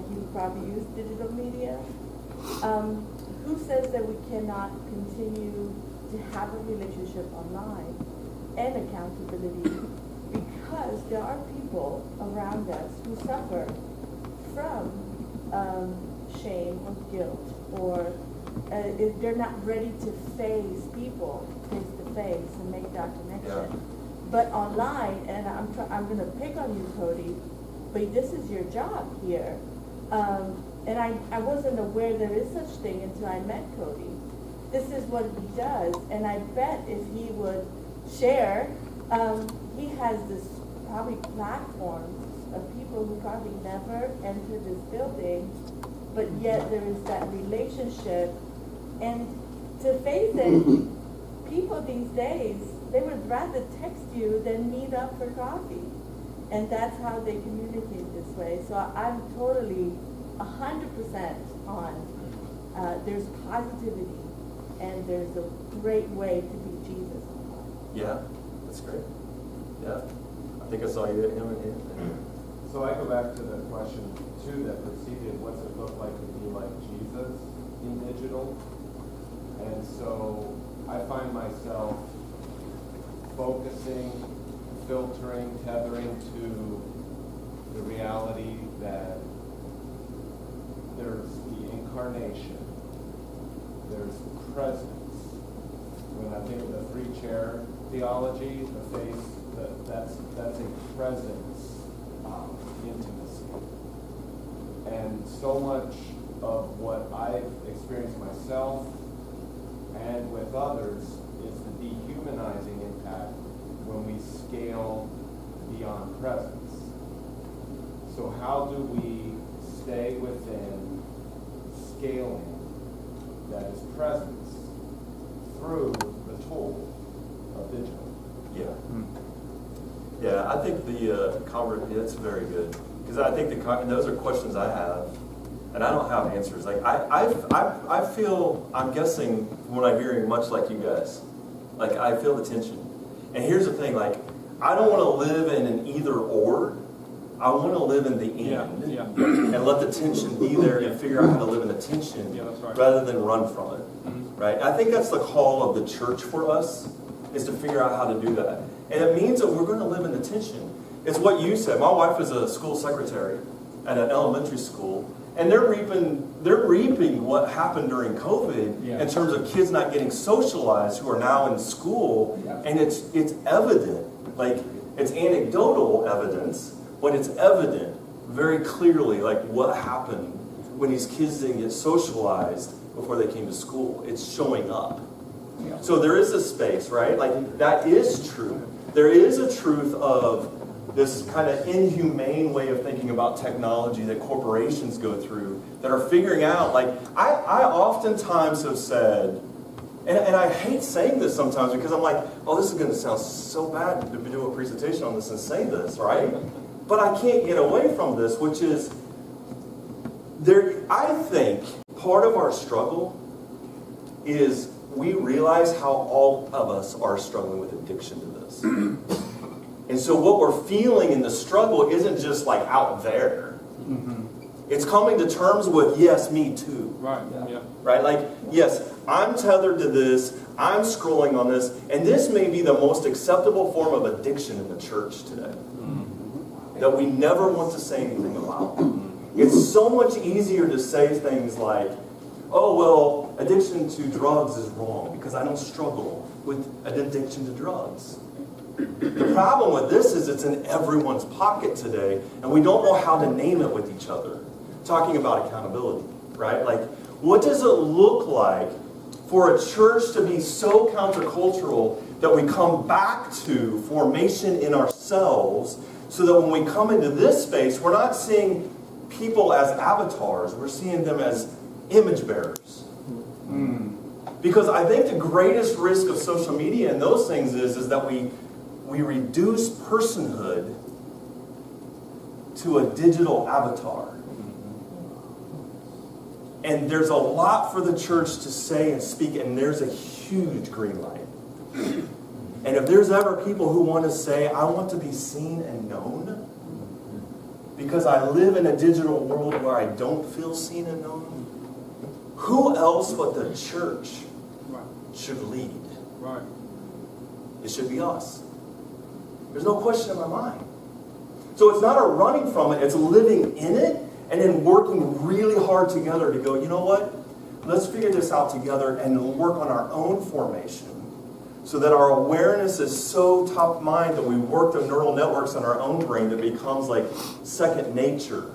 he would probably use digital media. Who says that we cannot continue to have a relationship online and accountability, because there are people around us who suffer from shame or guilt, or if they're not ready to face people face to face and make that connection. But online, and I'm going to pick on you, Cody, but this is your job here. And I wasn't aware there is such thing until I met Cody. This is what he does, and I bet if he would share, he has this probably platforms of people who probably never entered this building, but yet there is that relationship. And to face it, people these days, they would rather text you than meet up for coffee. And that's how they communicate this way. So I'm totally 100% on, there's positivity and there's a great way to be Jesus online.
Yeah, that's great. Yeah, I think I saw you at him again.
So I go back to the question too that preceded, what's it look like to be like Jesus in digital? And so I find myself focusing, filtering, tethering to the reality that there's the incarnation, there's presence. When I think of the three-chair theology, the face, that's a presence intimacy. And so much of what I've experienced myself and with others is the dehumanizing impact when we scale beyond presence. So how do we stay within scaling that is presence through the tool of digital?
Yeah. Yeah, I think it's very good. Because I think those are questions I have, and I don't have answers. Like I feel, I'm guessing from what I'm hearing, much like you guys. Like I feel the tension. And here's the thing, like I don't want to live in an either or. I want to live in the end and let the tension be there and figure out how to live in the tension rather than run from it. Right? I think that's the call of the church for us, is to figure out how to do that. And it means that we're going to live in the tension. It's what you said. My wife is a school secretary at an elementary school, and they're reaping what happened during COVID in terms of kids not getting socialized who are now in school, and it's evident, like it's anecdotal evidence, but it's evident very clearly, like what happened when these kids didn't get socialized before they came to school. It's showing up. So there is a space, right? Like that is true. There is a truth of this kind of inhumane way of thinking about technology that corporations go through that are figuring out, like, I oftentimes have said, and I hate saying this sometimes because I'm like, oh, this is going to sound so bad to do a presentation on this and say this, right? But I can't get away from this, which is, I think part of our struggle is we realize how all of us are struggling with addiction to this. And so what we're feeling in the struggle isn't just like out there. It's coming to terms with, yes, me too.
Right, yeah.
Right? Like, yes, I'm tethered to this, I'm scrolling on this, and this may be the most acceptable form of addiction in the church today. That we never want to say anything about. It's so much easier to say things like, oh, well, addiction to drugs is wrong because I don't struggle with an addiction to drugs. The problem with this is it's in everyone's pocket today, and we don't know how to name it with each other. Talking about accountability, right? Like, what does it look like for a church to be so countercultural that we come back to formation in ourselves so that when we come into this space, we're not seeing people as avatars, we're seeing them as image bearers. Because I think the greatest risk of social media and those things is that we reduce personhood to a digital avatar. And there's a lot for the church to say and speak, and there's a huge green light. And if there's ever people who want to say, I want to be seen and known, because I live in a digital world where I don't feel seen and known, who else but the church should lead?
Right.
It should be us. There's no question in my mind. So it's not a running from it, it's living in it and then working really hard together to go, you know what? Let's figure this out together and work on our own formation so that our awareness is so top of mind that we work the neural networks in our own brain that becomes like second nature.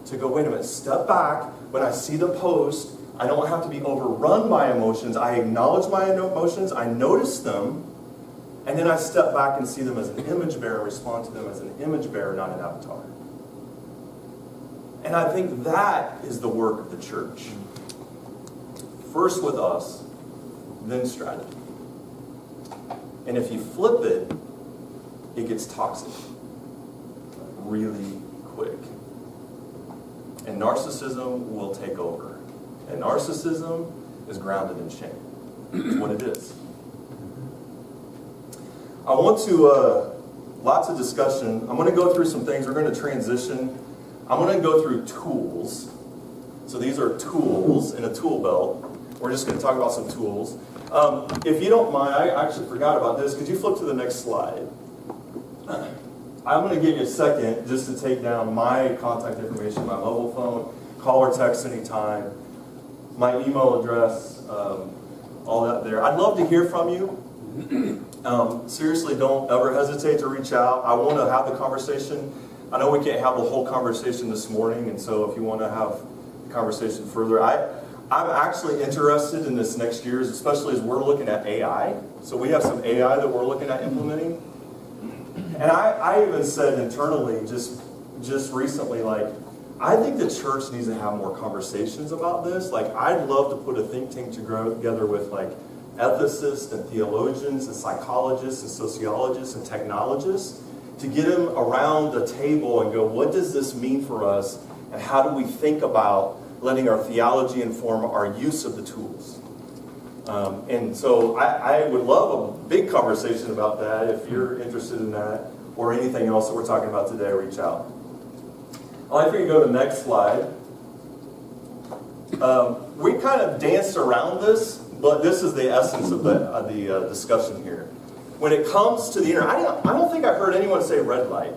To go, wait a minute, step back. When I see the post, I don't have to be overrun by emotions. I acknowledge my emotions, I notice them, And then I step back and see them as an image bearer and respond to them as an image bearer, not an avatar. And I think that is the work of the church. First with us, then strategy. And if you flip it, it gets toxic really quick. And narcissism will take over. And narcissism is grounded in shame. It's what it is. I want to, lots of discussion. I'm going to go through some things. We're going to transition. I'm going to go through tools. So these are tools in a tool belt. We're just going to talk about some tools. If you don't mind, I actually forgot about this. Could you flip to the next slide? I'm going to give you a second just to take down my contact information, my mobile phone, call or text anytime, my email address, all that there. I'd love to hear from you. Seriously, don't ever hesitate to reach out. I want to have the conversation. I know we can't have the whole conversation this morning, and so if you want to have the conversation further, I'm actually interested in this next year, especially as we're looking at AI. So we have some AI that we're looking at implementing. And I even said internally just recently, like, I think the church needs to have more conversations about this. Like, I'd love to put a think tank together with, like, ethicists and theologians and psychologists and sociologists and technologists to get them around the table and go, what does this mean for us? And how do we think about letting our theology inform our use of the tools? And so I would love a big conversation about that. If you're interested in that or anything else that we're talking about today, reach out. I'd like for you to go to the next slide. We kind of danced around this, but this is the essence of the discussion here. When it comes to the internet, I don't think I heard anyone say red light,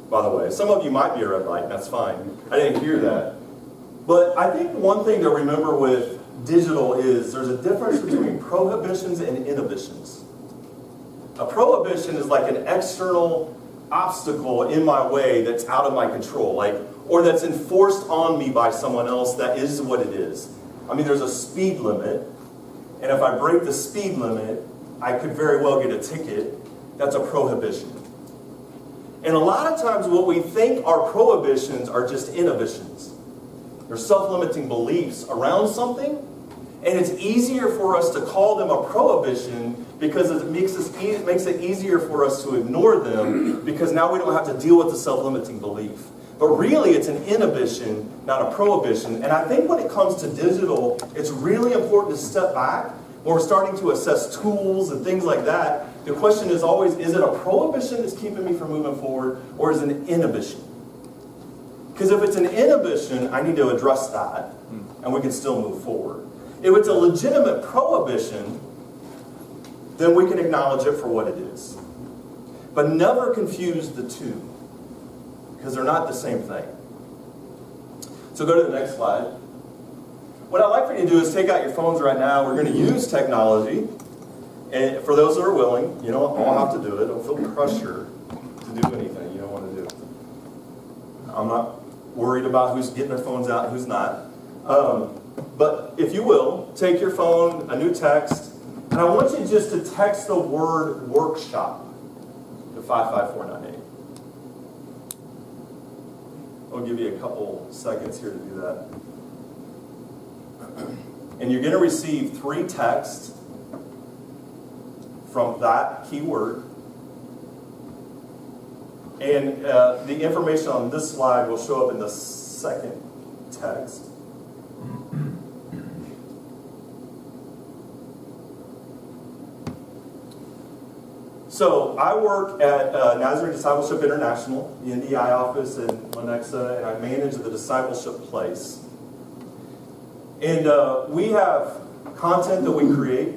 by the way. Some of you might be a red light, and that's fine. I didn't hear that. But I think one thing to remember with digital is there's a difference between prohibitions and inhibitions. A prohibition is like an external obstacle in my way that's out of my control, or that's enforced on me by someone else. That is what it is. I mean, there's a speed limit, and if I break the speed limit, I could very well get a ticket. That's a prohibition. And a lot of times what we think are prohibitions are just inhibitions. They're self-limiting beliefs around something, and it's easier for us to call them a prohibition because it makes it easier for us to ignore them because now we don't have to deal with the self-limiting belief. But really, it's an inhibition, not a prohibition. And I think when it comes to digital, it's really important to step back when we're starting to assess tools and things like that. The question is always, is it a prohibition that's keeping me from moving forward, or is it an inhibition? Because if it's an inhibition, I need to address that, and we can still move forward. If it's a legitimate prohibition, then we can acknowledge it for what it is. But never confuse the two, because they're not the same thing. So go to the next slide. What I'd like for you to do is take out your phones right now. We're going to use technology. And for those that are willing, you don't all have to do it. Don't feel pressure to do anything you don't want to do. I'm not worried about who's getting their phones out and who's not. But if you will, take your phone, a new text, and I want you just to text the word workshop to 55498. I'll give you a couple seconds here to do that. And you're going to receive 3 texts from that keyword. And the information on this slide will show up in the second text. So I work at Nazarene Discipleship International, the NDI office in Lenexa, and I manage the discipleship place. And we have content that we create.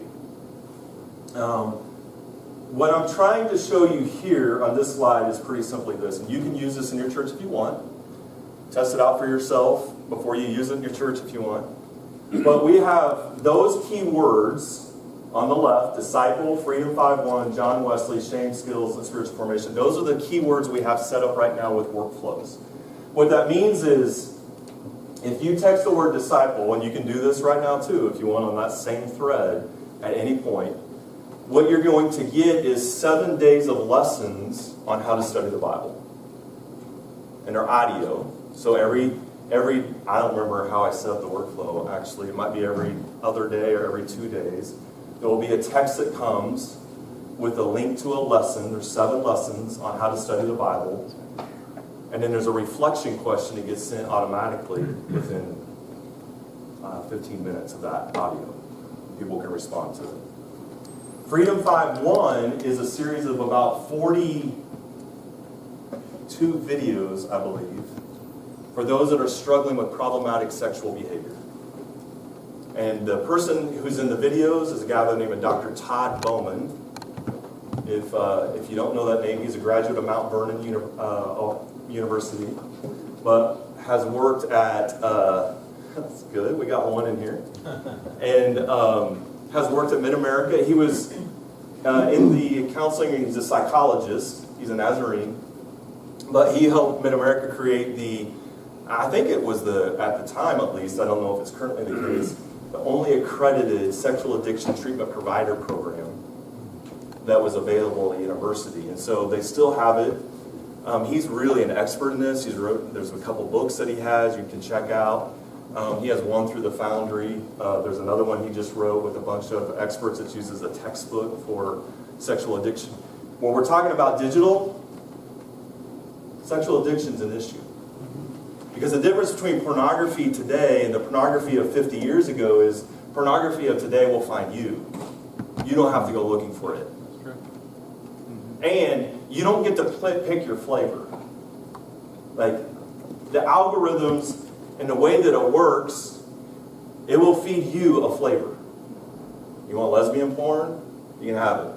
What I'm trying to show you here on this slide is pretty simply this, and you can use this in your church if you want. Test it out for yourself before you use it in your church if you want. But we have those key words on the left: disciple, Freedom 5.1, John Wesley, shame, skills, and spiritual formation. Those are the key words we have set up right now with workflows. What that means is, if you text the word disciple, and you can do this right now too if you want on that same thread at any point, what you're going to get is 7 days of lessons on how to study the Bible. And they're audio. So every I don't remember how I set up the workflow, actually. It might be every other day or every 2 days. There will be a text that comes with a link to a lesson. There's 7 lessons on how to study the Bible. And then there's a reflection question that gets sent automatically within 15 minutes of that audio. People can respond to it. Freedom 5.1 is a series of about 42 videos, I believe, for those that are struggling with problematic sexual behavior. And the person who's in the videos is a guy by the name of Dr. Todd Bowman. If you don't know that name, he's a graduate of Mount Vernon University, but has worked at, that's good, we got one in here, and has worked at Mid-America. He was in the counseling, he's a psychologist, he's a Nazarene, but he helped Mid-America create I think it was at the time at least, I don't know if it's currently the case, the only accredited sexual addiction treatment provider program that was available at the university. And so they still have it. He's really an expert in this. There's a couple books that he has you can check out. He has one through the Foundry. There's another one he just wrote with a bunch of experts that uses a textbook for sexual addiction. When we're talking about digital, sexual addiction is an issue. Because the difference between pornography today and the pornography of 50 years ago is pornography of today will find you. You don't have to go looking for it.
That's true.
And you don't get to pick your flavor. Like, the algorithms and the way that it works, it will feed you a flavor. You want lesbian porn? You can have it.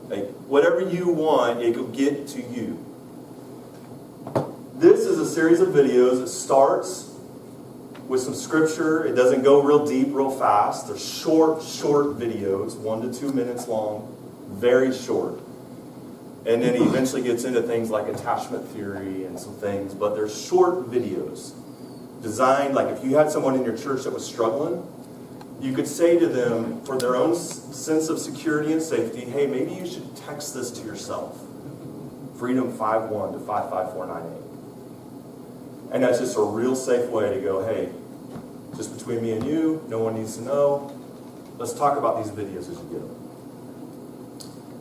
Like, whatever you want, it will get to you. This is a series of videos. It starts with some scripture. It doesn't go real deep, real fast. They're short videos, 1 to 2 minutes long, very short. And then he eventually gets into things like attachment theory and some things, but they're short videos designed, like if you had someone in your church that was struggling, you could say to them, for their own sense of security and safety, hey, maybe you should text this to yourself. Freedom 5.1 to 55498. And that's just a real safe way to go, hey, just between me and you, no one needs to know. Let's talk about these videos as you get them.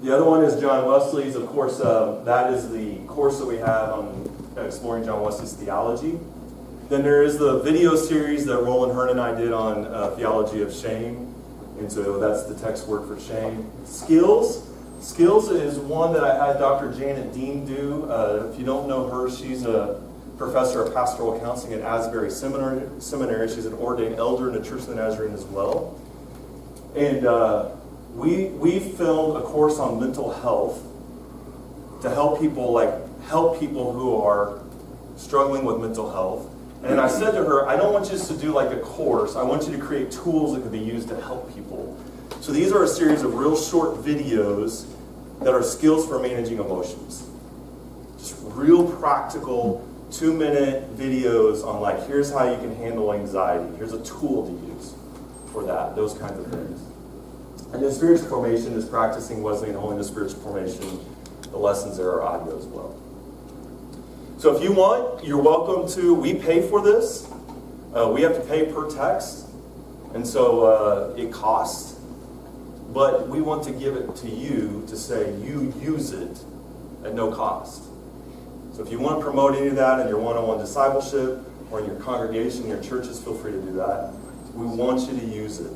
The other one is John Wesley's. Of course, that is the course that we have on exploring John Wesley's theology. Then there is the video series that Roland Hearn and I did on theology of shame. And so that's the text word for shame. Skills. Skills is one that I had Dr. Janet Dean do. If you don't know her, she's a professor of pastoral counseling at Asbury Seminary. She's an ordained elder in the Church of the Nazarene as well. And we filmed a course on mental health to help people who are struggling with mental health. And I said to her, I don't want you to do like a course. I want you to create tools that can be used to help people. So these are a series of real short videos that are skills for managing emotions. Just real practical 2-minute videos on like, here's how you can handle anxiety. Here's a tool to use for that, those kinds of things. And then spiritual formation is practicing Wesleyan holiness spiritual formation. The lessons there are audio as well. So if you want, you're welcome to, we pay for this. We have to pay per text. And so it costs. But we want to give it to you to say you use it at no cost. So if you want to promote any of that in your one-on-one discipleship or in your congregation, your churches, feel free to do that. We want you to use it.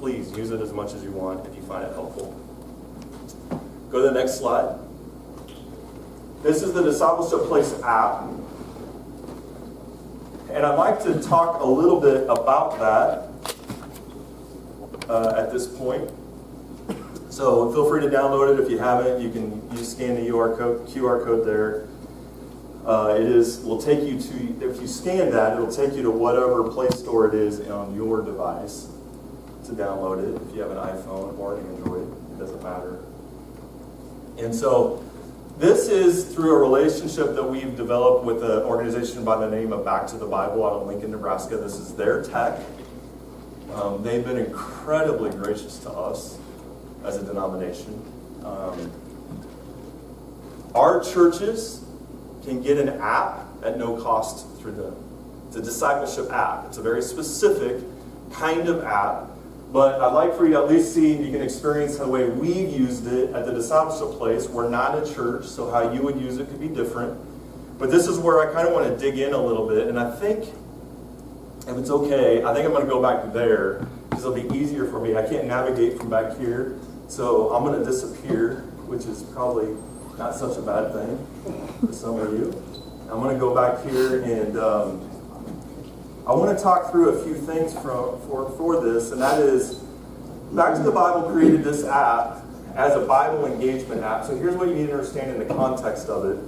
Please use it as much as you want if you find it helpful. Go to the next slide. This is the Discipleship Place app. And I'd like to talk a little bit about that at this point. So feel free to download it if you haven't. You scan the QR code there. Will take you to, if you scan that, it'll take you to whatever Play Store it is on your device to download it. If you have an iPhone or an Android, it doesn't matter. And so this is through a relationship that we've developed with an organization by the name of Back to the Bible out of Lincoln, Nebraska. This is their tech. They've been incredibly gracious to us. as a denomination. Our churches can get an app at no cost through them. It's a discipleship app. It's a very specific kind of app, but I'd like for you to at least see, you can experience the way we've used it at the discipleship place. We're not a church, so how you would use it could be different. But this is where I kind of want to dig in a little bit, and I think, if it's okay, I think I'm going to go back there, because it'll be easier for me. I can't navigate from back here, so I'm going to disappear, which is probably not such a bad thing for some of you. I'm going to go back here, and I want to talk through a few things for this, and that is, Back to the Bible created this app as a Bible engagement app. So here's what you need to understand in the context of it,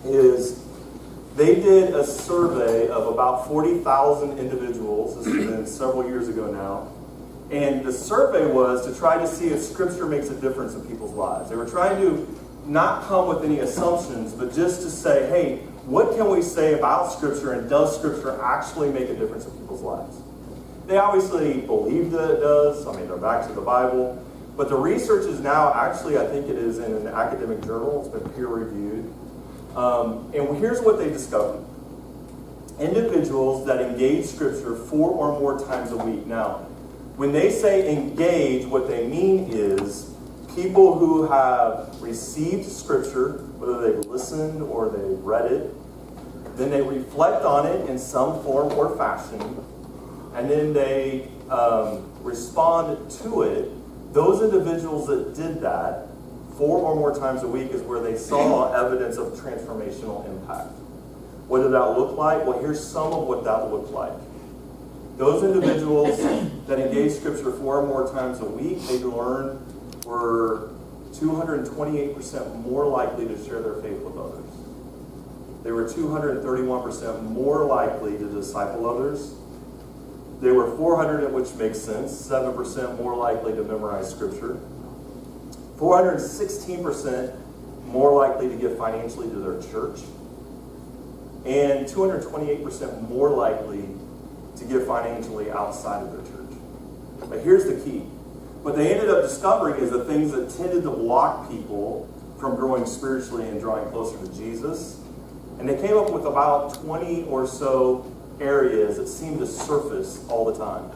is they did a survey of about 40,000 individuals. This has been several years ago now. And the survey was to try to see if Scripture makes a difference in people's lives. They were trying to not come with any assumptions, but just to say, hey, what can we say about Scripture, and does Scripture actually make a difference in people's lives? They obviously believe that it does. I mean, they're back to the Bible. But the research is now, actually, I think it is in an academic journal. It's been peer-reviewed. And here's what they discovered. Individuals that engage Scripture 4 or more times a week. Now, when they say engage, what they mean is people who have received Scripture, whether they've listened or they've read it, then they reflect on it in some form or fashion, and then they respond to it. Those individuals that did that 4 or more times a week is where they saw evidence of transformational impact. What did that look like? Well, here's some of what that looked like. Those individuals that engaged Scripture 4 or more times a week, they learned, were 228% more likely to share their faith with others. They were 231% more likely to disciple others. They were 400, which makes sense, 7% more likely to memorize Scripture. 416% more likely to give financially to their church. And 228% more likely to give financially outside of their church. But here's the key. What they ended up discovering is the things that tended to block people from growing spiritually and drawing closer to Jesus. And they came up with about 20 or so areas that seem to surface all the time.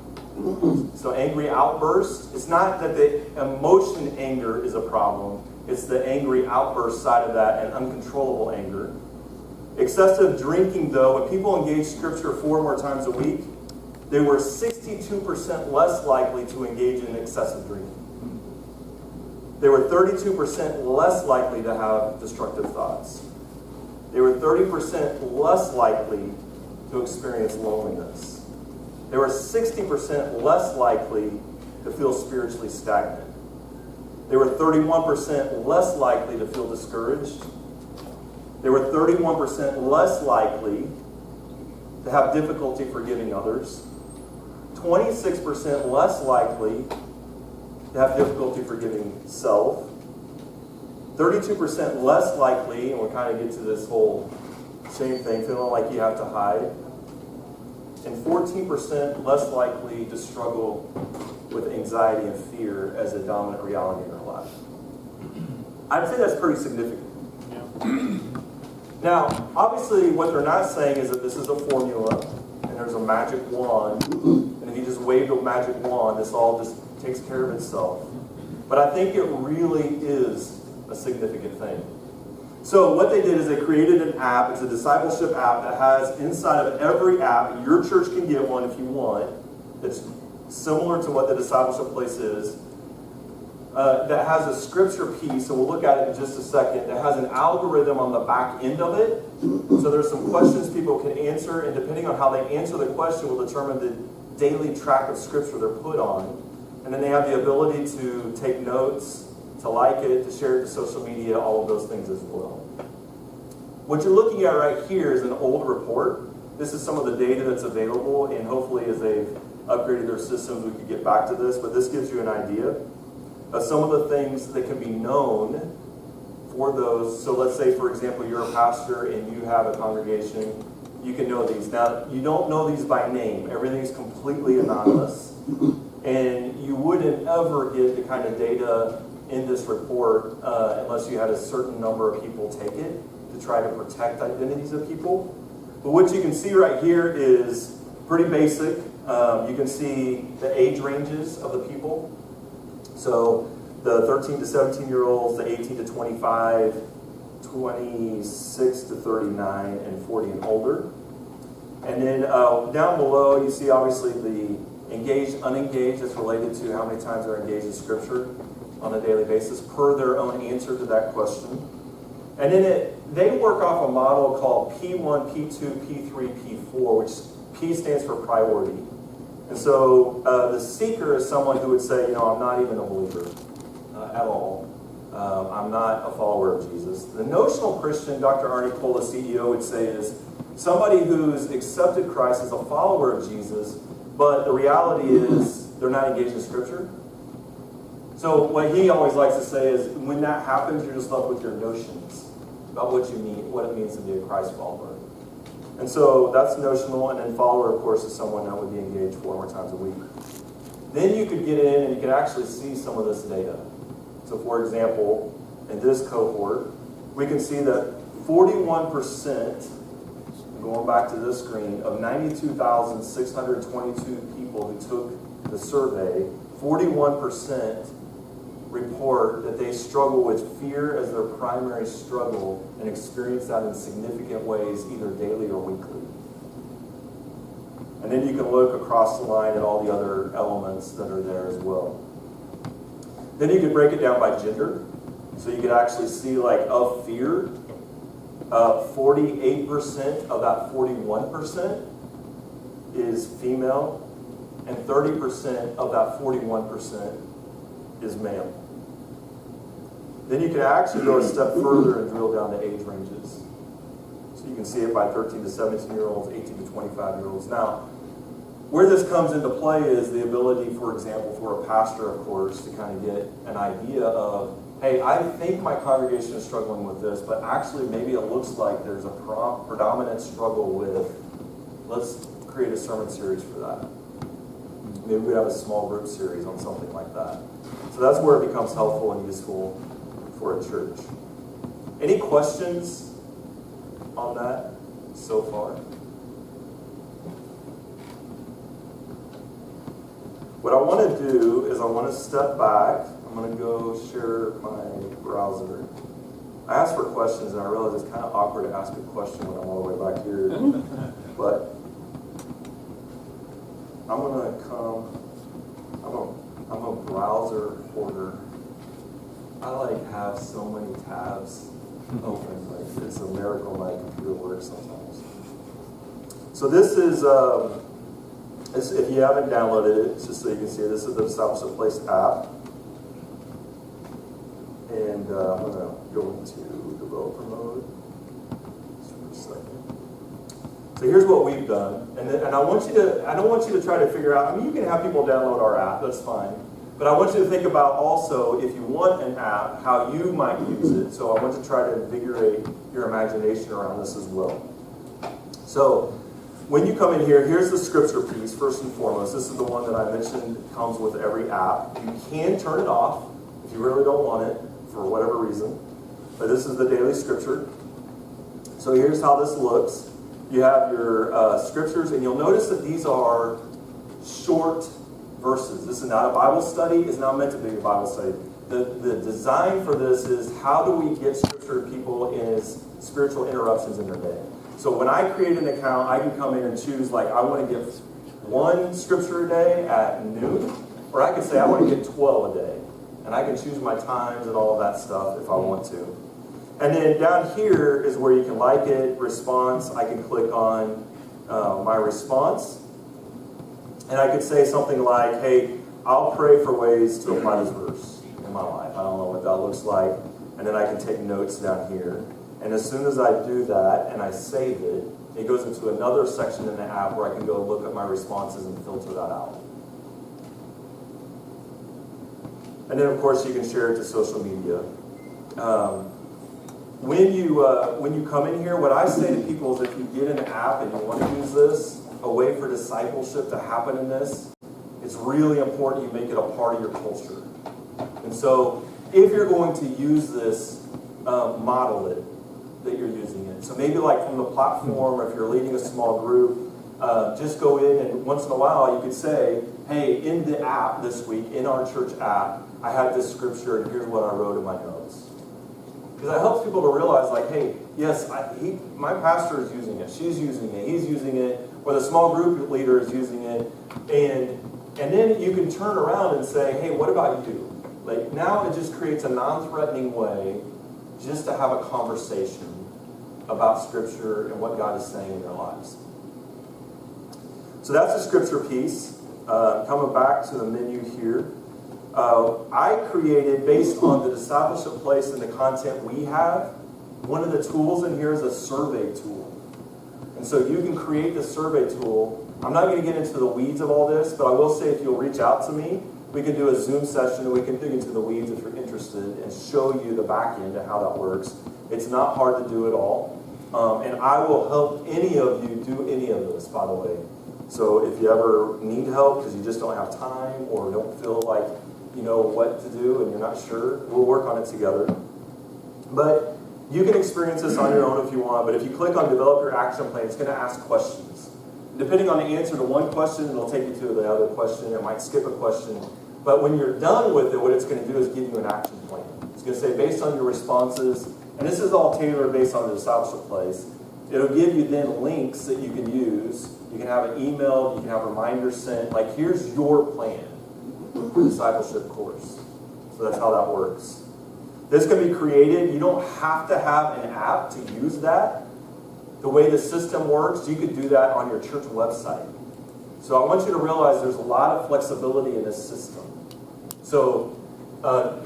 So angry outbursts. It's not that the emotion anger is a problem. It's the angry outburst side of that and uncontrollable anger. Excessive drinking, though, when people engage Scripture 4 more times a week, they were 62% less likely to engage in excessive drinking. They were 32% less likely to have destructive thoughts. They were 30% less likely to experience loneliness. They were 60% less likely to feel spiritually stagnant. They were 31% less likely to feel discouraged. They were 31% less likely to have difficulty forgiving others. 26% less likely to have difficulty forgiving self. 32% less likely, and we'll kind of get to this whole same thing, feeling like you have to hide. And 14% less likely to struggle with anxiety and fear as a dominant reality in their life. I'd say that's pretty significant. Yeah. Now, obviously, what they're not saying is that this is a formula and there's a magic wand, and if you just wave a magic wand, this all just takes care of itself. But I think it really is a significant thing. So what they did is they created an app. It's a discipleship app that has inside of every app, your church can get one if you want, that's similar to what the discipleship place is, that has a scripture piece, and we'll look at it in just a second, that has an algorithm on the back end of it. So there's some questions people can answer, and depending on how they answer the question will determine the daily track of scripture they're put on. And then they have the ability to take notes, to like it, to share it to social media, all of those things as well. What you're looking at right here is an old report. This is some of the data that's available, and hopefully as they've upgraded their systems, we could get back to this, but this gives you an idea of some of the things that can be known for those. So let's say, for example, you're a pastor and you have a congregation, you can know these. Now, you don't know these by name. Everything is completely anonymous. And you wouldn't ever get the kind of data in this report unless you had a certain number of people take it to try to protect identities of people. But what you can see right here is pretty basic. You can see the age ranges of the people. So the 13 to 17-year-olds, the 18 to 25, 26 to 39, and 40 and older. And then down below, you see obviously the engaged, unengaged. That's related to how many times they're engaged in Scripture on a daily basis per their own answer to that question. And then they work off a model called P1, P2, P3, P4, which P stands for priority. And so the seeker is someone who would say, I'm not even a believer at all. I'm not a follower of Jesus. The notional Christian, Dr. Arnie Cole, the CEO, would say is somebody who's accepted Christ as a follower of Jesus, but the reality is they're not engaged in Scripture. So what he always likes to say is when that happens, you're just left with your notions about what you mean, what it means to be a Christ follower. And so that's notional, and then follower, of course, is someone that would be engaged 4 more times a week. Then you could get in and you could actually see some of this data. So for example, in this cohort, we can see that 41%, going back to this screen, of 92,622 people who took the survey, 41% report that they struggle with fear as their primary struggle and experience that in significant ways, either daily or weekly. And then you can look across the line at all the other elements that are there as well. Then you could break it down by gender. So you could actually see, like, of fear, 48% of that 41% is female, and 30% of that 41% is male. Then you can actually go a step further and drill down to age ranges. So you can see it by 13 to 17-year-olds, 18 to 25-year-olds. Now, where this comes into play is the ability, for example, for a pastor, of course, to kind of get an idea of, hey, I think my congregation is struggling with this, but actually maybe it looks like there's a predominant struggle with, let's create a sermon series for that. Maybe we have a small group series on something like that. So that's where it becomes helpful and useful for a church. Any questions on that so far? What I want to do is I want to step back. I'm going to go share my browser. I asked for questions and I realized it's kind of awkward to ask a question when I'm all the way back here. But I'm going to come, I'm a browser hoarder. I have so many tabs open. It's a miracle my computer works sometimes. So this is, if you haven't downloaded it, just so you can see it, this is the Discipleship Place app. And I'm going to go into developer mode just for a second. So here's what we've done. And I don't want you to try to figure out, you can have people download our app, that's fine. But I want you to think about also, if you want an app, how you might use it. So I want to try to invigorate your imagination around this as well. So when you come in here, here's the scripture piece, first and foremost. This is the one that I mentioned comes with every app. You can turn it off if you really don't want it for whatever reason. But this is the daily scripture. So here's how this looks. You have your scriptures, and you'll notice that these are short verses. This is not a Bible study. It's not meant to be a Bible study. The design for this is how do we get scripture to people as spiritual interruptions in their day. So when I create an account, I can come in and choose, I want to get 1 scripture a day at noon, or I can say I want to get 12 a day. And I can choose my times and all of that stuff if I want to. And then down here is where you can like it, response. I can click on my response. And I could say something like, hey, I'll pray for ways to apply this verse in my life. I don't know what that looks like. And then I can take notes down here. And as soon as I do that and I save it, it goes into another section in the app where I can go look at my responses and filter that out. And then, of course, you can share it to social media. When you come in here, what I say to people is if you get an app and you want to use this, a way for discipleship to happen in this It's really important you make it a part of your culture. And so if you're going to use this, model it, that you're using it. So maybe like from the platform, or if you're leading a small group, just go in and once in a while you could say, hey, in the app this week, in our church app, I had this scripture and here's what I wrote in my notes. Because it helps people to realize, like, hey, yes, my pastor is using it, she's using it, he's using it, or the small group leader is using it, and then you can turn around and say, hey, what about you? Like, now it just creates a non-threatening way just to have a conversation about Scripture and what God is saying in their lives. So that's the Scripture piece. Coming back to the menu here. I created, based on the discipleship place and the content we have, one of the tools in here is a survey tool. And so you can create the survey tool. I'm not going to get into the weeds of all this, but I will say if you'll reach out to me, we can do a Zoom session and we can dig into the weeds if you're interested and show you the back end and how that works. It's not hard to do at all. And I will help any of you do any of this, by the way. So if you ever need help because you just don't have time or don't feel like you know what to do and you're not sure, we'll work on it together. But you can experience this on your own if you want, but if you click on Develop Your Action Plan, it's going to ask questions. Depending on the answer to one question, it'll take you to the other question. It might skip a question. But when you're done with it, what it's going to do is give you an action plan. It's going to say, based on your responses, and this is all tailored based on the discipleship place, it'll give you then links that you can use. You can have an email, you can have reminders sent. Like, here's your plan for the discipleship course. So that's how that works. This can be created. You don't have to have an app to use that. The way the system works, you could do that on your church website. So I want you to realize there's a lot of flexibility in this system. So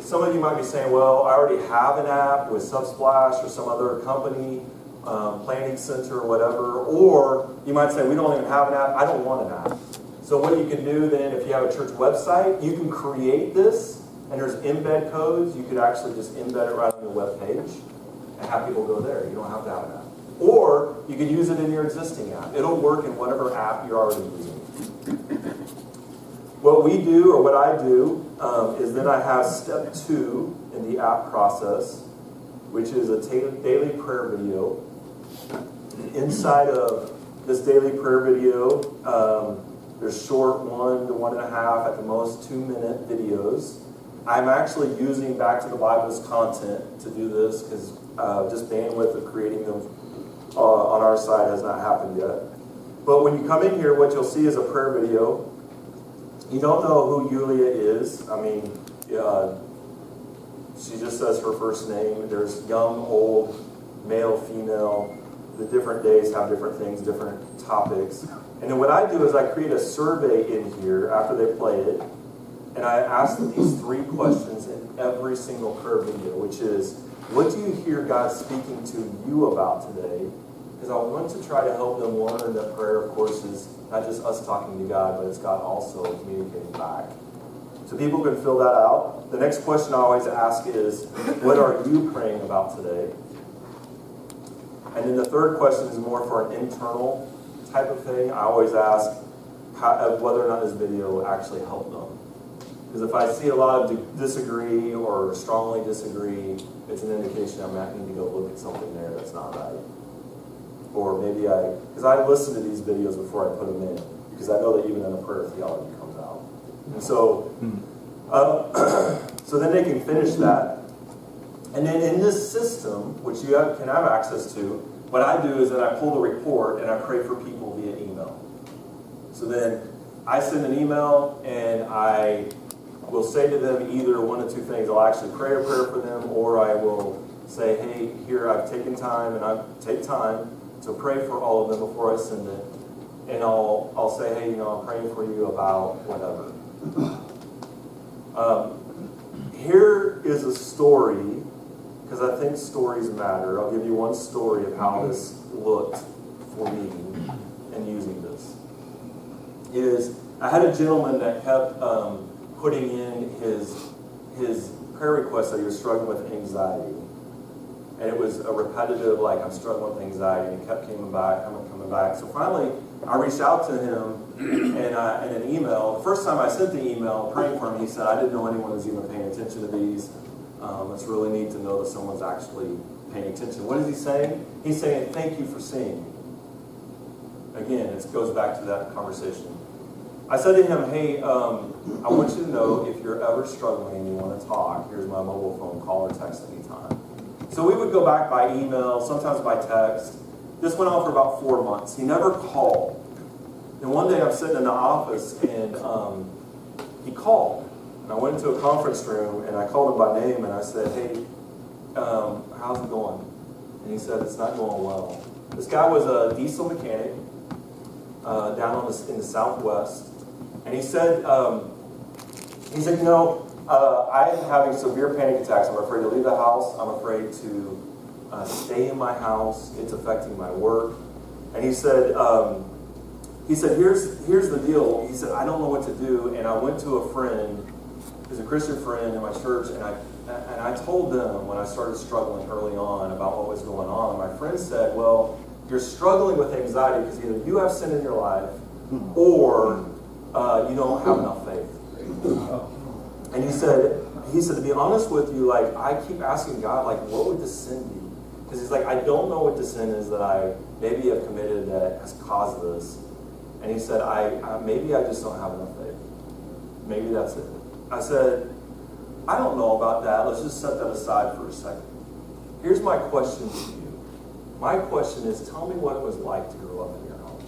some of you might be saying, well, I already have an app with Subsplash or some other company, Planning Center or whatever. Or you might say, we don't even have an app. I don't want an app. So what you can do then, if you have a church website, you can create this, and there's embed codes. You could actually just embed it right on your web page and have people go there. You don't have to have an app. Or you can use it in your existing app. It'll work in whatever app you're already using. What we do, or what I do, is then I have step 2 in the app process, which is a daily prayer video. Inside of this daily prayer video, there's short 1 to 1.5, at the most 2-minute videos. I'm actually using Back to the Bible's content to do this because just bandwidth of creating them on our side has not happened yet. But when you come in here, what you'll see is a prayer video. You don't know who Yulia is. I mean, she just says her first name. There's young, old, male, female. The different days have different things, different topics. And then what I do is I create a survey in here after they play it. And I ask them these 3 questions in every single prayer video, which is, what do you hear God speaking to you about today? Because I want to try to help them learn that prayer, of course, is not just us talking to God, but it's God also communicating back. So people can fill that out. The next question I always ask is, what are you praying about today? And then the third question is more for an internal type of thing. I always ask whether or not this video will actually help them. Because if I see a lot of disagree or strongly disagree, it's an indication I might need to go look at something there that's not right. Or maybe because I listen to these videos before I put them in, because I know that even in a prayer, theology comes out. And so, so then they can finish that. And then in this system, which you can have access to, what I do is that I pull the report and I pray for people via email. So then I send an email and I will say to them either one of 2 things. I'll actually pray a prayer for them, or I will say, hey, here I've taken time, and I take time to pray for all of them before I send it. And I'll say, hey, I'm praying for you about whatever. Here is a story, because I think stories matter. I'll give you one story of how this looked for me in using this. I had a gentleman that kept putting in his prayer request that he was struggling with anxiety. And it was a repetitive, like, I'm struggling with anxiety, and he kept coming back. So finally, I reached out to him in an email. The first time I sent the email praying for him, he said, I didn't know anyone was even paying attention to these. It's really neat to know that someone's actually paying attention. What is he saying? He's saying, thank you for seeing me. Again, it goes back to that conversation. I said to him, hey, I want you to know if you're ever struggling and you want to talk, here's my mobile phone, call or text anytime. So we would go back by email, sometimes by text. This went on for about 4 months. He never called. And one day I'm sitting in the office and he called. And I went into a conference room and I called him by name and I said, hey, how's it going? And he said, it's not going well. This guy was a diesel mechanic down in the Southwest. And he said, you know, I am having severe panic attacks. I'm afraid to leave the house. I'm afraid to stay in my house. It's affecting my work. And he said, here's the deal. He said, I don't know what to do. And I went to a friend, who's a Christian friend in my church, and I told them when I started struggling early on about what was going on. And my friend said, well, you're struggling with anxiety because either you have sin in your life or you don't have enough faith. And he said, to be honest with you, like, I keep asking God, like, what would the sin be? Because he's like, I don't know what the sin is that I maybe have committed that has caused this. And he said, maybe I just don't have enough faith. Maybe that's it. I said, I don't know about that. Let's just set that aside for a second. Here's my question to you. My question is, tell me what it was like to grow up in your home.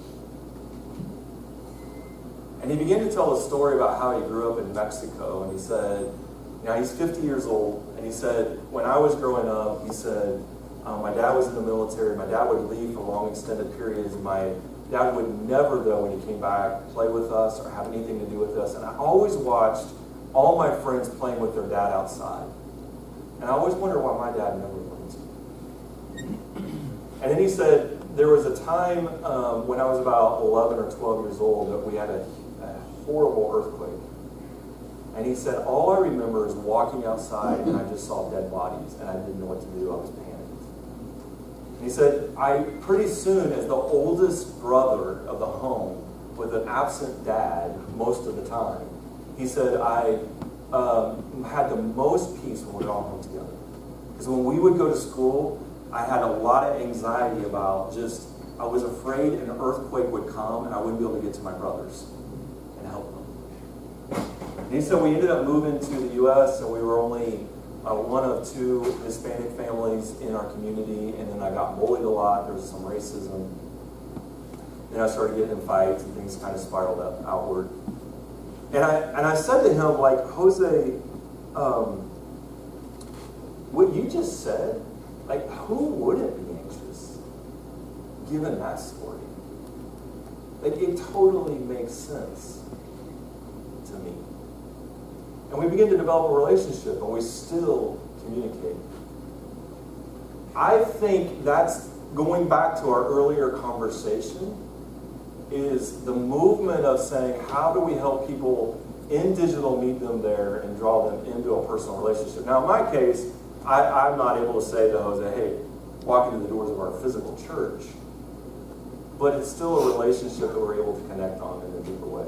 And he began to tell a story about how he grew up in Mexico. And he said, now he's 50 years old. And he said, when I was growing up, he said, my dad was in the military. My dad would leave for long extended periods. My dad would never, though, when he came back, play with us or have anything to do with us. And I always watched all my friends playing with their dad outside. And I always wondered why my dad never went. And then he said, there was a time when I was about 11 or 12 years old that we had a horrible earthquake. And he said, all I remember is walking outside and I just saw dead bodies and I didn't know what to do. I was panicked. And he said, pretty soon, as the oldest brother of the home with an absent dad most of the time, he said, I had the most peace when we were all home together. Because when we would go to school, I had a lot of anxiety about I was afraid an earthquake would come and I wouldn't be able to get to my brothers and help them. And he said we ended up moving to the U.S. and we were only one of 2 Hispanic families in our community, and then I got bullied a lot. There was some racism. Then I started getting in fights and things kind of spiraled outward. And I said to him, like, Jose, what you just said, like, who wouldn't be anxious given that story? Like, it totally makes sense to me. And we begin to develop a relationship, and we still communicate. I think that's going back to our earlier conversation, is the movement of saying, how do we help people in digital meet them there and draw them into a personal relationship? Now, in my case, I'm not able to say to Jose, hey, walk into the doors of our physical church. But it's still a relationship that we're able to connect on in a deeper way.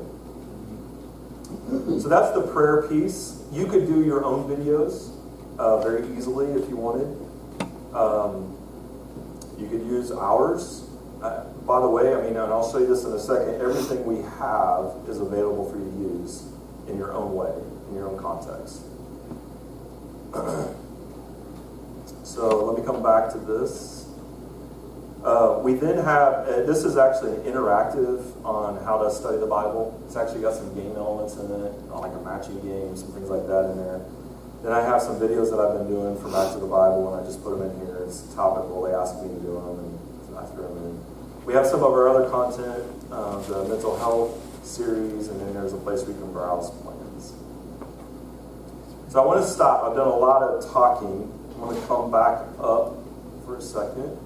So that's the prayer piece. You could do your own videos very easily if you wanted. You could use ours. By the way, and I'll show you this in a second, everything we have is available for you to use in your own way, in your own context. So let me come back to this. We then have, this is actually an interactive on how to study the Bible. It's actually got some game elements in it, like a matching game, some things like that in there. Then I have some videos that I've been doing for Back to the Bible, and I just put them in here. It's topical. They ask me to do them, and I threw them in. We have some of our other content, the mental health series, and then there's a place we can browse plans. So I want to stop. I've done a lot of talking. I want to come back up for a second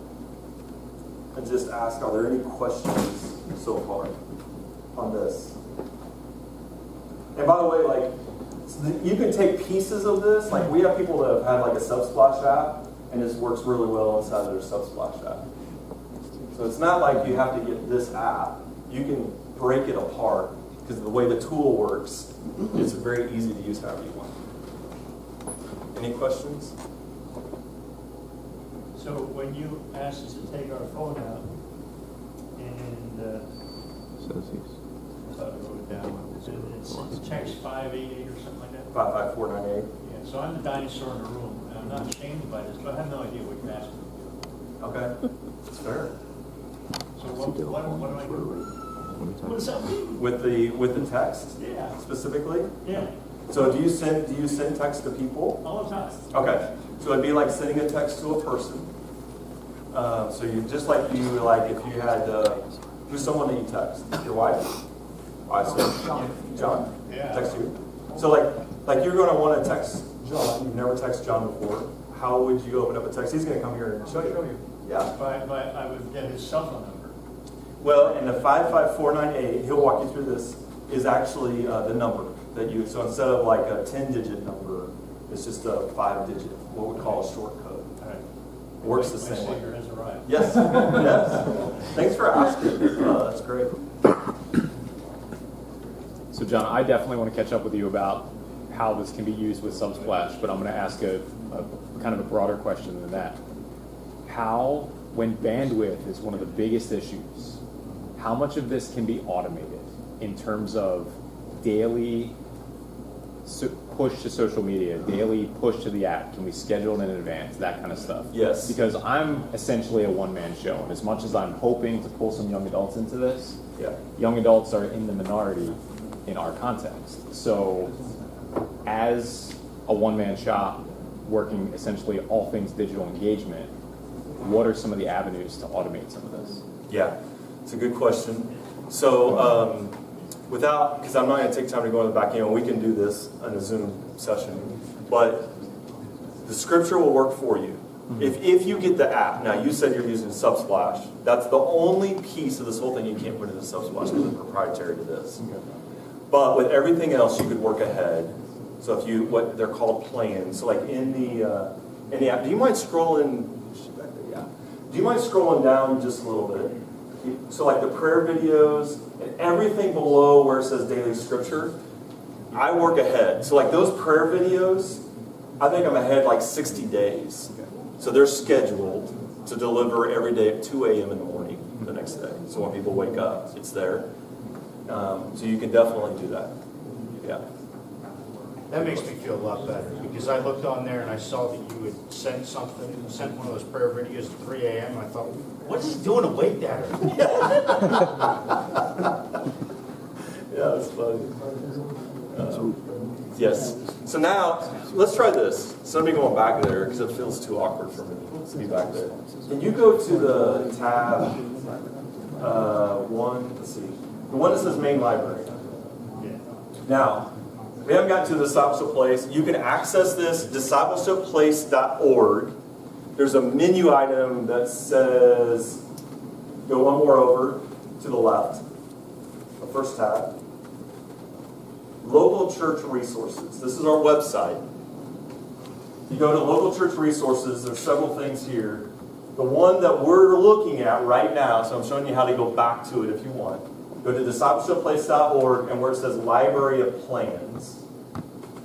and just ask, are there any questions so far on this? And by the way, you can take pieces of this. Like, we have people that have had like a Subsplash app, and this works really well inside of their Subsplash app. So it's not like you have to get this app. You can break it apart because the way the tool works, it's very easy to use however you want. Any questions?
So when you asked us to take our phone out and, I thought I wrote it down, it's text 588 or something like that?
55498.
Yeah, so I'm the dinosaur in the room, and I'm not ashamed by this, but I have no idea what you're asking me to do.
Okay, that's fair.
So what do I do? What does that mean?
With the text
Yeah,
specifically.
yeah,
So do you send text to people?
all the time.
Okay, so it'd be like sending a text to a person. So you just like if you had who's someone that you text? Your wife? I assume John.
Yeah.
Text you. So like you're going to want to text John. You've never texted John before. How would you open up a text? He's going to come here and show you. Yeah.
But I would get his cell phone number.
Well, in the 55498, he'll walk you through this, is actually the number that you, so instead of like a 10-digit number, it's just a 5-digit, what we call a short code.
All right.
It works the
My
same way.
Savior has arrived.
Yes, yes. Thanks for asking. That's great.
So John, I definitely want to catch up with you about how this can be used with Subsplash, but I'm going to ask a kind of a broader question than that. How, when bandwidth is one of the biggest issues, how much of this can be automated in terms of daily push to social media, daily push to the app? Can we schedule it in advance, that kind of stuff?
Yes.
Because I'm essentially a one-man show, and as much as I'm hoping to pull some young adults into this,
Yeah.
young adults are in the minority in our context. So as a one-man shop working essentially all things digital engagement, what are some of the avenues to automate some of this?
Yeah, it's a good question. So because I'm not going to take time to go on the back end, we can do this on a Zoom session, but the scripture will work for you. If you get the app, now you said you're using Subsplash, that's the only piece of this whole thing you can't put into Subsplash because it's proprietary to this. But with everything else, you could work ahead. So if you, what they're called plans, so like in the app, do you mind scrolling? Yeah. Do you mind scrolling down just a little bit? So like the prayer videos and everything below where it says daily scripture, I work ahead. So like those prayer videos, I think I'm ahead like 60 days. So they're scheduled to deliver every day at 2 a.m. in the morning the next day. So when people wake up, it's there. So you can definitely do that. Yeah.
That makes me feel a lot better because I looked on there and I saw that you had sent one of those prayer videos at 3 a.m. and I thought, what is he doing awake that early?
Yeah, that's funny. Yes. So now, let's try this. Instead of me going back there, because it feels too awkward for me to be back there. Can you go to the tab one, let's see, the one that says main library. Now, we haven't gotten to the discipleship place. You can access this, discipleshipplace.org. There's a menu item that says, go one more over to the left, the first tab. Local church resources. This is our website. You go to local church resources, there's several things here. The one that we're looking at right now, so I'm showing you how to go back to it if you want. Go to discipleshipplace.org and where it says Library of Plans,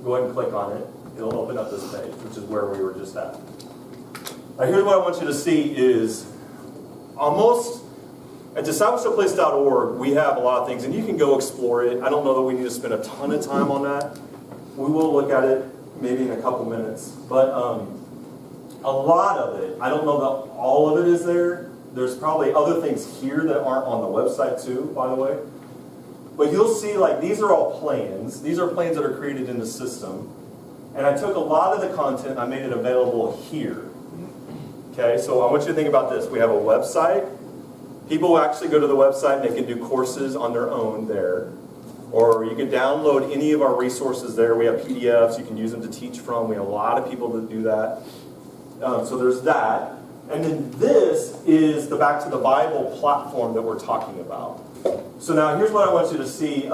go ahead and click on it. It'll open up this page, which is where we were just at. Now here's what I want you to see is almost at discipleshipplace.org, we have a lot of things, and you can go explore it. I don't know that we need to spend a ton of time on that. We will look at it maybe in a couple minutes. But a lot of it, I don't know that all of it is there. There's probably other things here that aren't on the website too, by the way. But you'll see, like, these are all plans. These are plans that are created in the system. And I took a lot of the content and I made it available here. Okay, so I want you to think about this. We have a website. People will actually go to the website and they can do courses on their own there. Or you can download any of our resources there. We have PDFs you can use them to teach from. We have a lot of people that do that. So there's that. And then this is the Back to the Bible platform that we're talking about. So now here's what I want you to see.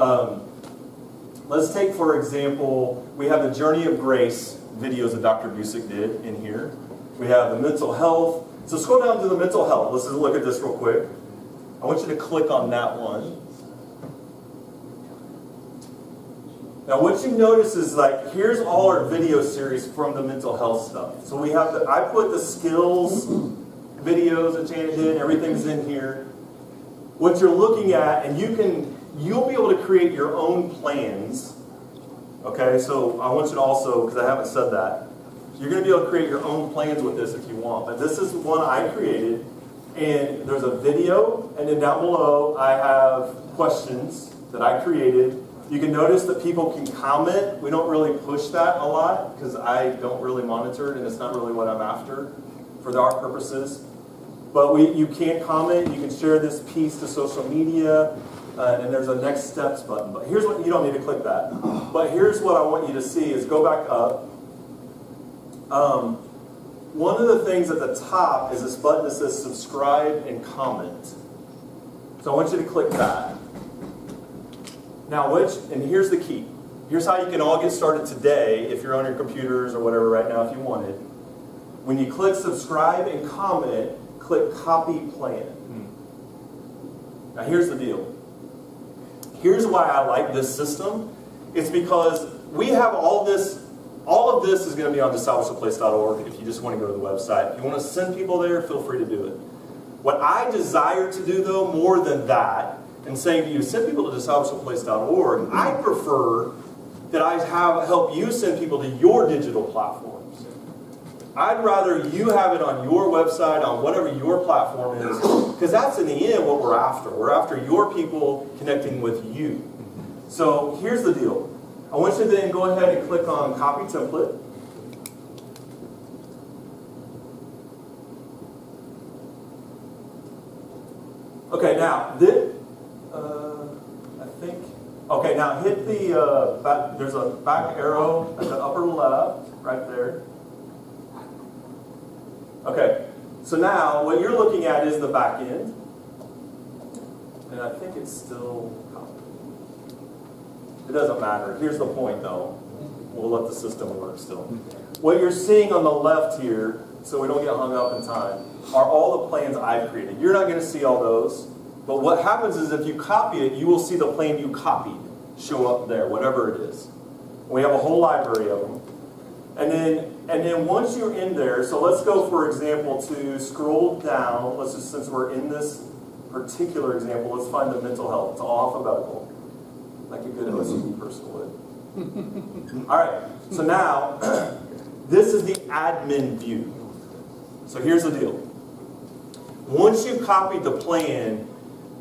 Let's take, for example, we have the Journey of Grace videos that Dr. Busick did in here. We have the mental health. So scroll down to the mental health. Let's just look at this real quick. I want you to click on that one. Now what you notice is like, here's all our video series from the mental health stuff. So we have I put the skills videos that Janet did, everything's in here. What you're looking at, and you'll be able to create your own plans. Okay, so I want you to also, because I haven't said that, you're going to be able to create your own plans with this if you want. But this is one I created, and there's a video, and then down below I have questions that I created. You can notice that people can comment. We don't really push that a lot because I don't really monitor it, and it's not really what I'm after for our purposes. But you can't comment. You can share this piece to social media, and there's a next steps button. But here's what you don't need to click that. But here's what I want you to see is go back up. One of the things at the top is this button that says subscribe and comment. So I want you to click that. Now, and here's the key. Here's how you can all get started today if you're on your computers or whatever right now if you wanted. When you click subscribe and comment, click copy plan. Now here's the deal. Here's why I like this system. It's because we have all this. All of this is going to be on discipleshipplace.org if you just want to go to the website. If you want to send people there, feel free to do it. What I desire to do, though, more than that, and saying to you, send people to discipleshipplace.org, I prefer that I help you send people to your digital platforms. I'd rather you have it on your website, on whatever your platform is, because that's in the end what we're after. We're after your people connecting with you. So here's the deal. I want you to then go ahead and click on copy template. Okay, now okay, now hit the back. There's a back arrow at the upper left, right there. Okay, so now what you're looking at is the back end, and I think it's still. It doesn't matter. Here's the point, though. We'll let the system work still. What you're seeing on the left here, so we don't get hung up in time, are all the plans I've created. You're not going to see all those, but what happens is if you copy it, you will see the plan you copied show up there, whatever it is. We have a whole library of them. And then once you're in there, so let's go, for example, to scroll down. Let's just, since we're in this particular example, let's find the mental health. It's all alphabetical, like a good OCD person would. All right, so now, this is the admin view. So here's the deal. Once you've copied the plan,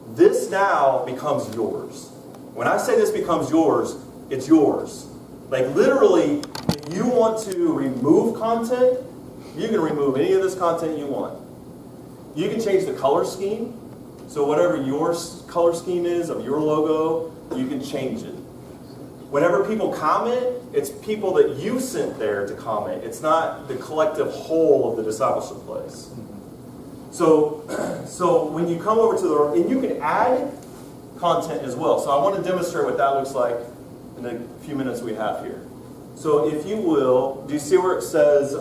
this now becomes yours. When I say this becomes yours, it's yours. Like literally, if you want to remove content, you can remove any of this content you want. You can change the color scheme. So whatever your color scheme is of your logo, you can change it. Whenever people comment, it's people that you sent there to comment. It's not the collective whole of the discipleship place. So when you come over to and you can add content as well. So I want to demonstrate what that looks like in the few minutes we have here. So if you will, do you see where it says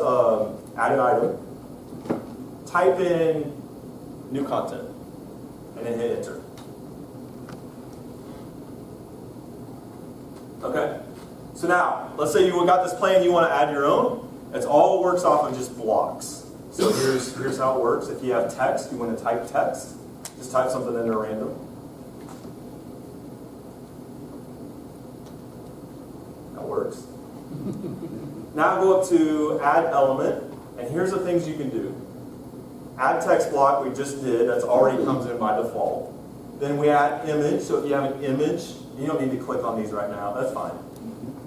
add an item? Type in new content and then hit enter. Okay, so now, let's say you got this plan, you want to add your own. It's all works off of just blocks. So here's how it works. If you have text, you want to type text, just type something in there random. That works. Now go up to add element, and here's the things you can do. Add text block, we just did, that's already comes in by default. Then we add image, so if you have an image, you don't need to click on these right now, that's fine.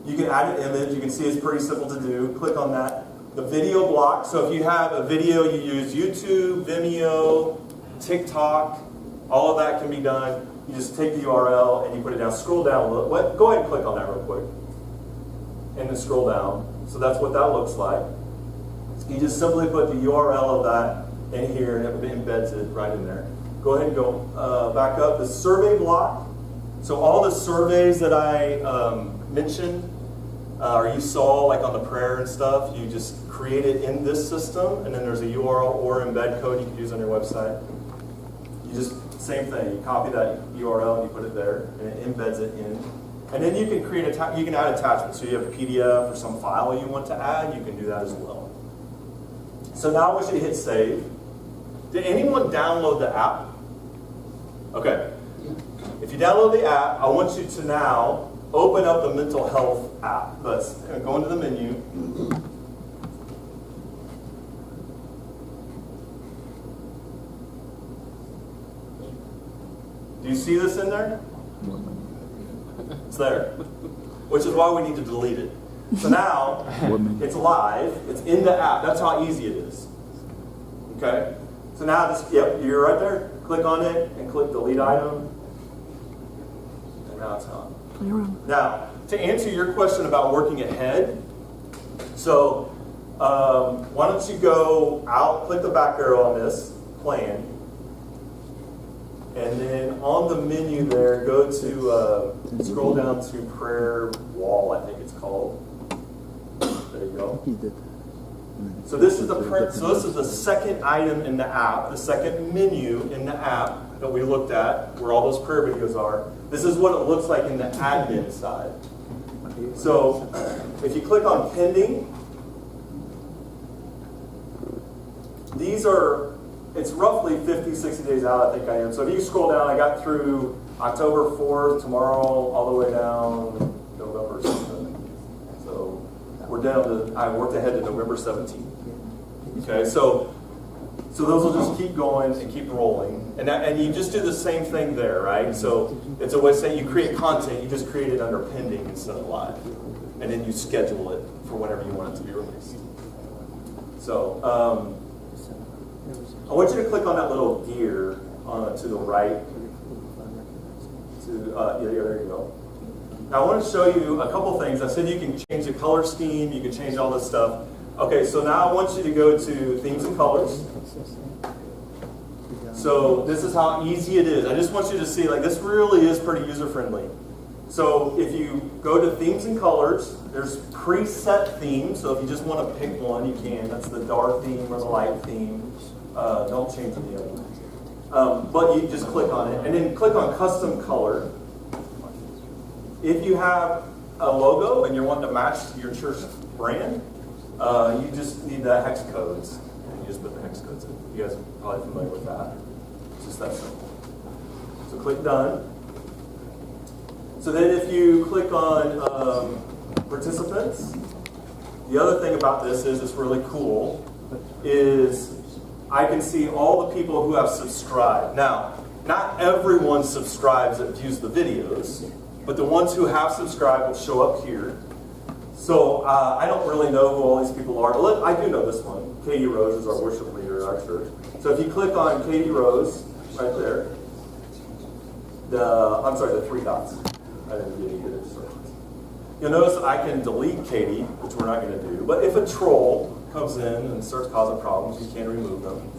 You can add an image, you can see it's pretty simple to do. Click on that. The video block, so if you have a video, you use YouTube, Vimeo, TikTok, all of that can be done. You just take the URL and you put it down. Scroll down a little. Go ahead and click on that real quick. And then scroll down. So that's what that looks like. You just simply put the URL of that in here and it embeds it right in there. Go ahead and go back up. The survey block. So all the surveys that I mentioned, or you saw like on the prayer and stuff, you just create it in this system, and then there's a URL or embed code you can use on your website. You just, same thing, you copy that URL and you put it there, and it embeds it in. And then you can create you can add attachments. So you have a PDF or some file you want to add, you can do that as well. So now I want you to hit save. Did anyone download the app? Okay. If you download the app, I want you to now open up the mental health app. Let's go into the menu. Do you see this in there? It's there. Which is why we need to delete it. So now, it's live, it's in the app. That's how easy it is. Okay? So now, you're right there. Click on it and click delete item. And now it's on. Now, to answer your question about working ahead, so why don't you go out, click the back arrow on this, plan, and then on the menu there, go to, scroll down to prayer wall, I think it's called. There you go. So this is the second item in the app, the second menu in the app that we looked at, where all those prayer videos are. This is what it looks like in the admin side. So if you click on pending, it's roughly 50, 60 days out, I think I am. So if you scroll down, I got through October 4th, tomorrow, all the way down November 7th. So we're down to, I worked ahead to November 17th. Okay, so those will just keep going and keep rolling. And you just do the same thing there, right? So it's a way to say you create content, you just create it under pending instead of live. And then you schedule it for whenever you want it to be released. So I want you to click on that little gear to the right. There you go. Now I want to show you a couple things. I said you can change the color scheme, you can change all this stuff. Okay, so now I want you to go to themes and colors. So this is how easy it is. I just want you to see, like, this really is pretty user-friendly. So if you go to themes and colors, there's preset themes. So if you just want to pick one, you can. That's the dark theme or the light theme. Don't change any of them. But you just click on it. And then click on custom color. If you have a logo and you're wanting to match your church brand, you just need the hex codes. And you just put the hex codes in. You guys are probably familiar with that. It's just that simple. So click done. So then if you click on participants, the other thing about this is it's really cool, is I can see all the people who have subscribed. Now, not everyone subscribes that views the videos, but the ones who have subscribed will show up here. So I don't really know who all these people are. I do know this one. Katie Rose is our worship leader at our church. So if you click on Katie Rose, right there, the 3 dots. I didn't get any good instructions. You'll notice I can delete Katie, which we're not going to do. But if a troll comes in and starts causing problems, you can remove them.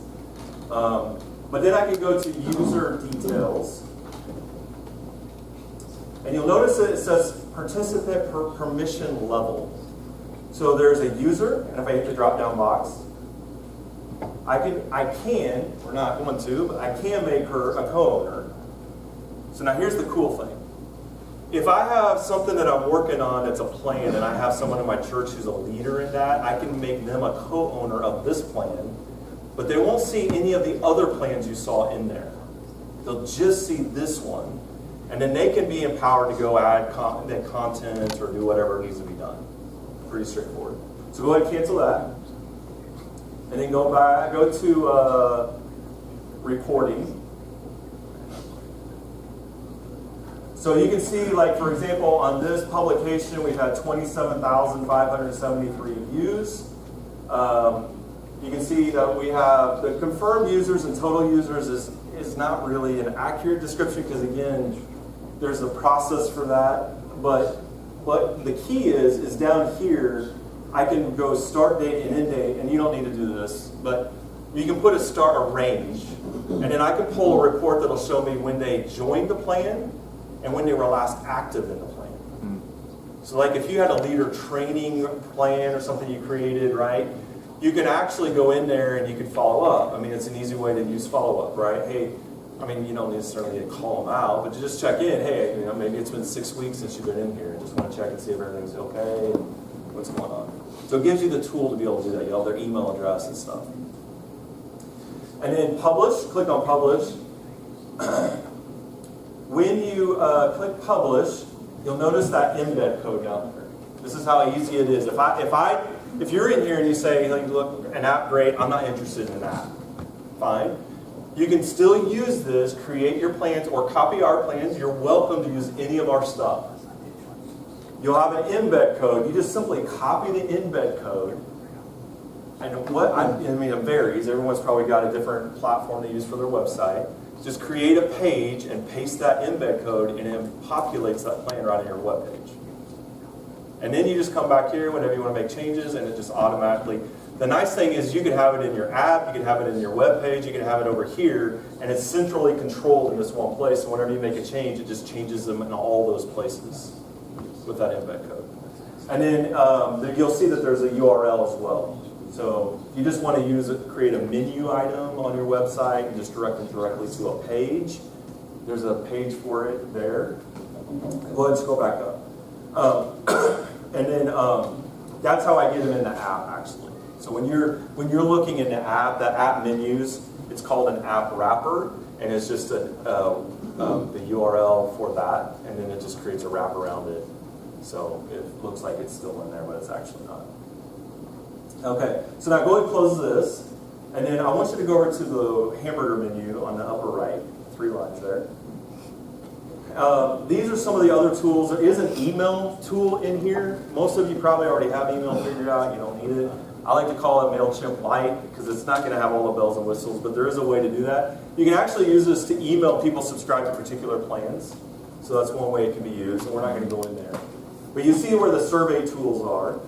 But then I can go to user details. And you'll notice that it says participant permission level. So there's a user, and if I hit the drop-down box, we're not going to, but I can make her a co-owner. So now here's the cool thing. If I have something that I'm working on that's a plan, and I have someone in my church who's a leader in that, I can make them a co-owner of this plan, but they won't see any of the other plans you saw in there. They'll just see this one, and then they can be empowered to go add content or do whatever needs to be done. Pretty straightforward. So go ahead and cancel that. And then go to reporting. So you can see, like, for example, on this publication, we've had 27,573 views. You can see that we have the confirmed users and total users is not really an accurate description because, again, there's a process for that. But the key is down here, I can go start date and end date, and you don't need to do this, but you can put a range, and then I can pull a report that'll show me when they joined the plan and when they were last active in the plan. So like if you had a leader training plan or something you created, right? You can actually go in there and you can follow up. I mean, it's an easy way to use follow-up, right? Hey, I mean, you don't necessarily need to call them out, but you just check in. Hey, you know, maybe it's been 6 weeks since you've been in here. I just want to check and see if everything's okay and what's going on. So it gives you the tool to be able to do that. You have their email address and stuff. And then publish, click on publish. When you click publish, you'll notice that embed code down there. This is how easy it is. If you're in here and you say, like, look, an app, great, I'm not interested in that. Fine. You can still use this, create your plans, or copy our plans. You're welcome to use any of our stuff. You'll have an embed code. You just simply copy the embed code. And it varies. Everyone's probably got a different platform they use for their website. Just create a page and paste that embed code, and it populates that plan right on your web page. And then you just come back here whenever you want to make changes, and it just automatically. The nice thing is you could have it in your app, you could have it in your web page, you could have it over here, and it's centrally controlled in this one place. And whenever you make a change, it just changes them in all those places with that embed code. And then you'll see that there's a URL as well. So you just want to use it, create a menu item on your website, and just direct it directly to a page. There's a page for it there. Go ahead and scroll back up. And then that's how I get them in the app, actually. So when you're looking in the app, the app menus, it's called an app wrapper, and it's just the URL for that, and then it just creates a wrap around it. So it looks like it's still in there, but it's actually not. Okay, so now go ahead and close this, and then I want you to go over to the hamburger menu on the upper right, 3 lines there. These are some of the other tools. There is an email tool in here. Most of you probably already have email figured out. You don't need it. I like to call it MailChimp Lite because it's not going to have all the bells and whistles, but there is a way to do that. You can actually use this to email people subscribe to particular plans. So that's one way it can be used, and we're not going to go in there. But you see where the survey tools are.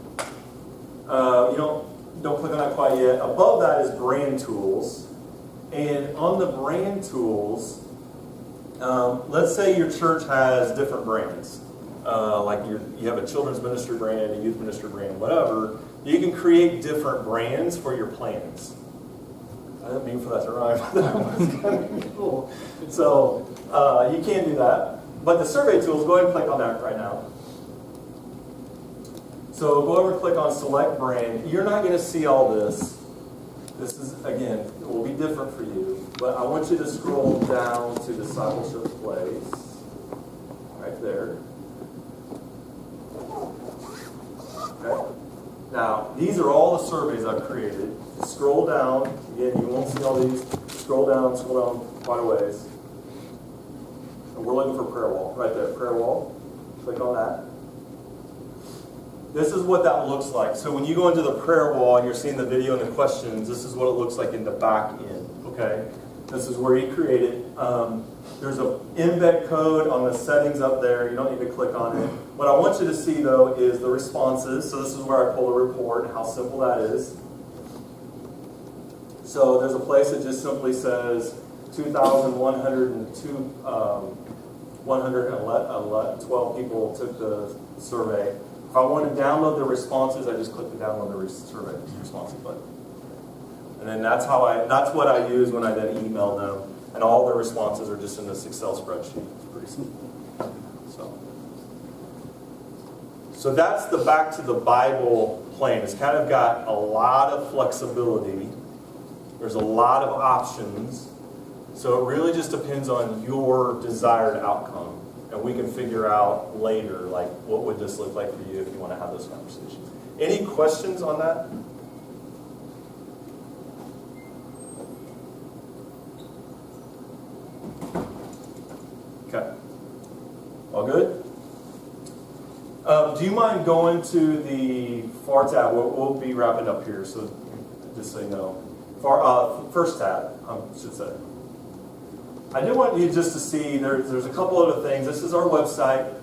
Don't click on that quite yet. Above that is brand tools. And on the brand tools, let's say your church has different brands. Like you have a children's ministry brand, a youth ministry brand, whatever. You can create different brands for your plans. I didn't mean for that to rhyme. That was kind of cool. So you can do that. But the survey tools, go ahead and click on that right now. So go over and click on select brand. You're not going to see all this. This is, again, it will be different for you. But I want you to scroll down to discipleship place. Right there. Okay. Now, these are all the surveys I've created. Scroll down. Again, you won't see all these. Scroll down quite a ways. And we're looking for prayer wall. Right there, prayer wall. Click on that. This is what that looks like. So when you go into the prayer wall and you're seeing the video and the questions, this is what it looks like in the back end. Okay? This is where you create it. There's an embed code on the settings up there. You don't need to click on it. What I want you to see, though, is the responses. So this is where I pull a report and how simple that is. So there's a place that just simply says 2,102, 112 people took the survey. If I want to download the responses, I just click the download the survey responses button. And then that's what I use when I then email them. And all the responses are just in this Excel spreadsheet. It's pretty simple. So that's the back to the Bible plan. It's kind of got a lot of flexibility. There's a lot of options. So it really just depends on your desired outcome. And we can figure out later, like, what would this look like for you if you want to have those conversations. Any questions on that? Okay. All good? Do you mind going to the far tab? We'll be wrapping up here, so just so you know. First tab, I should say. I do want you just to see, there's a couple other things. This is our website.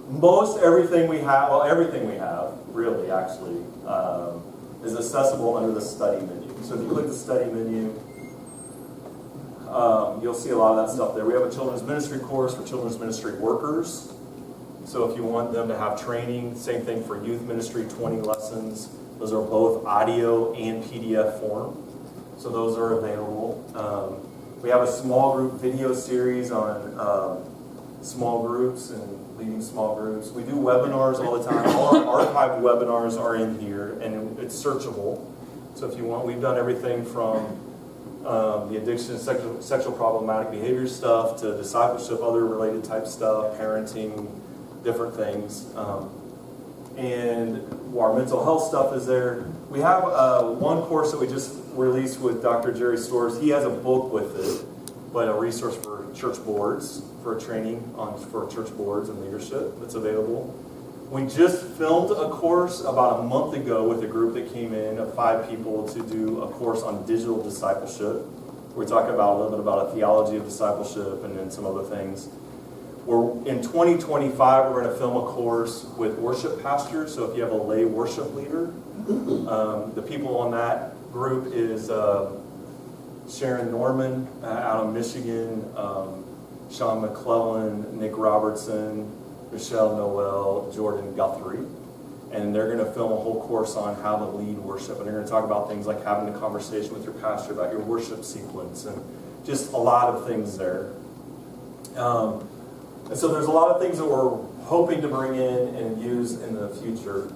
Most everything we have, well, everything we have, really, actually, is accessible under the study menu. So if you click the study menu, you'll see a lot of that stuff there. We have a children's ministry course for children's ministry workers. So if you want them to have training, same thing for youth ministry, 20 lessons. Those are both audio and PDF form. So those are available. We have a small group video series on small groups and leading small groups. We do webinars all the time. All our archived webinars are in here, and it's searchable. So if you want, we've done everything from the addiction, sexual problematic behavior stuff to discipleship, other related type stuff, parenting, different things. And our mental health stuff is there. We have one course that we just released with Dr. Jerry Storrs. He has a book with it, but a resource for church boards, for training for church boards and leadership that's available. We just filmed a course about a month ago with a group that came in of 5 people to do a course on digital discipleship. We talk about a little bit about a theology of discipleship and then some other things. In 2025, we're going to film a course with worship pastors. So if you have a lay worship leader, the people on that group is Sharon Norman out of Michigan, Sean McClellan, Nick Robertson, Michelle Noel, Jordan Guthrie. And they're going to film a whole course on how to lead worship. And they're going to talk about things like having a conversation with your pastor about your worship sequence and just a lot of things there. And so there's a lot of things that we're hoping to bring in and use in the future.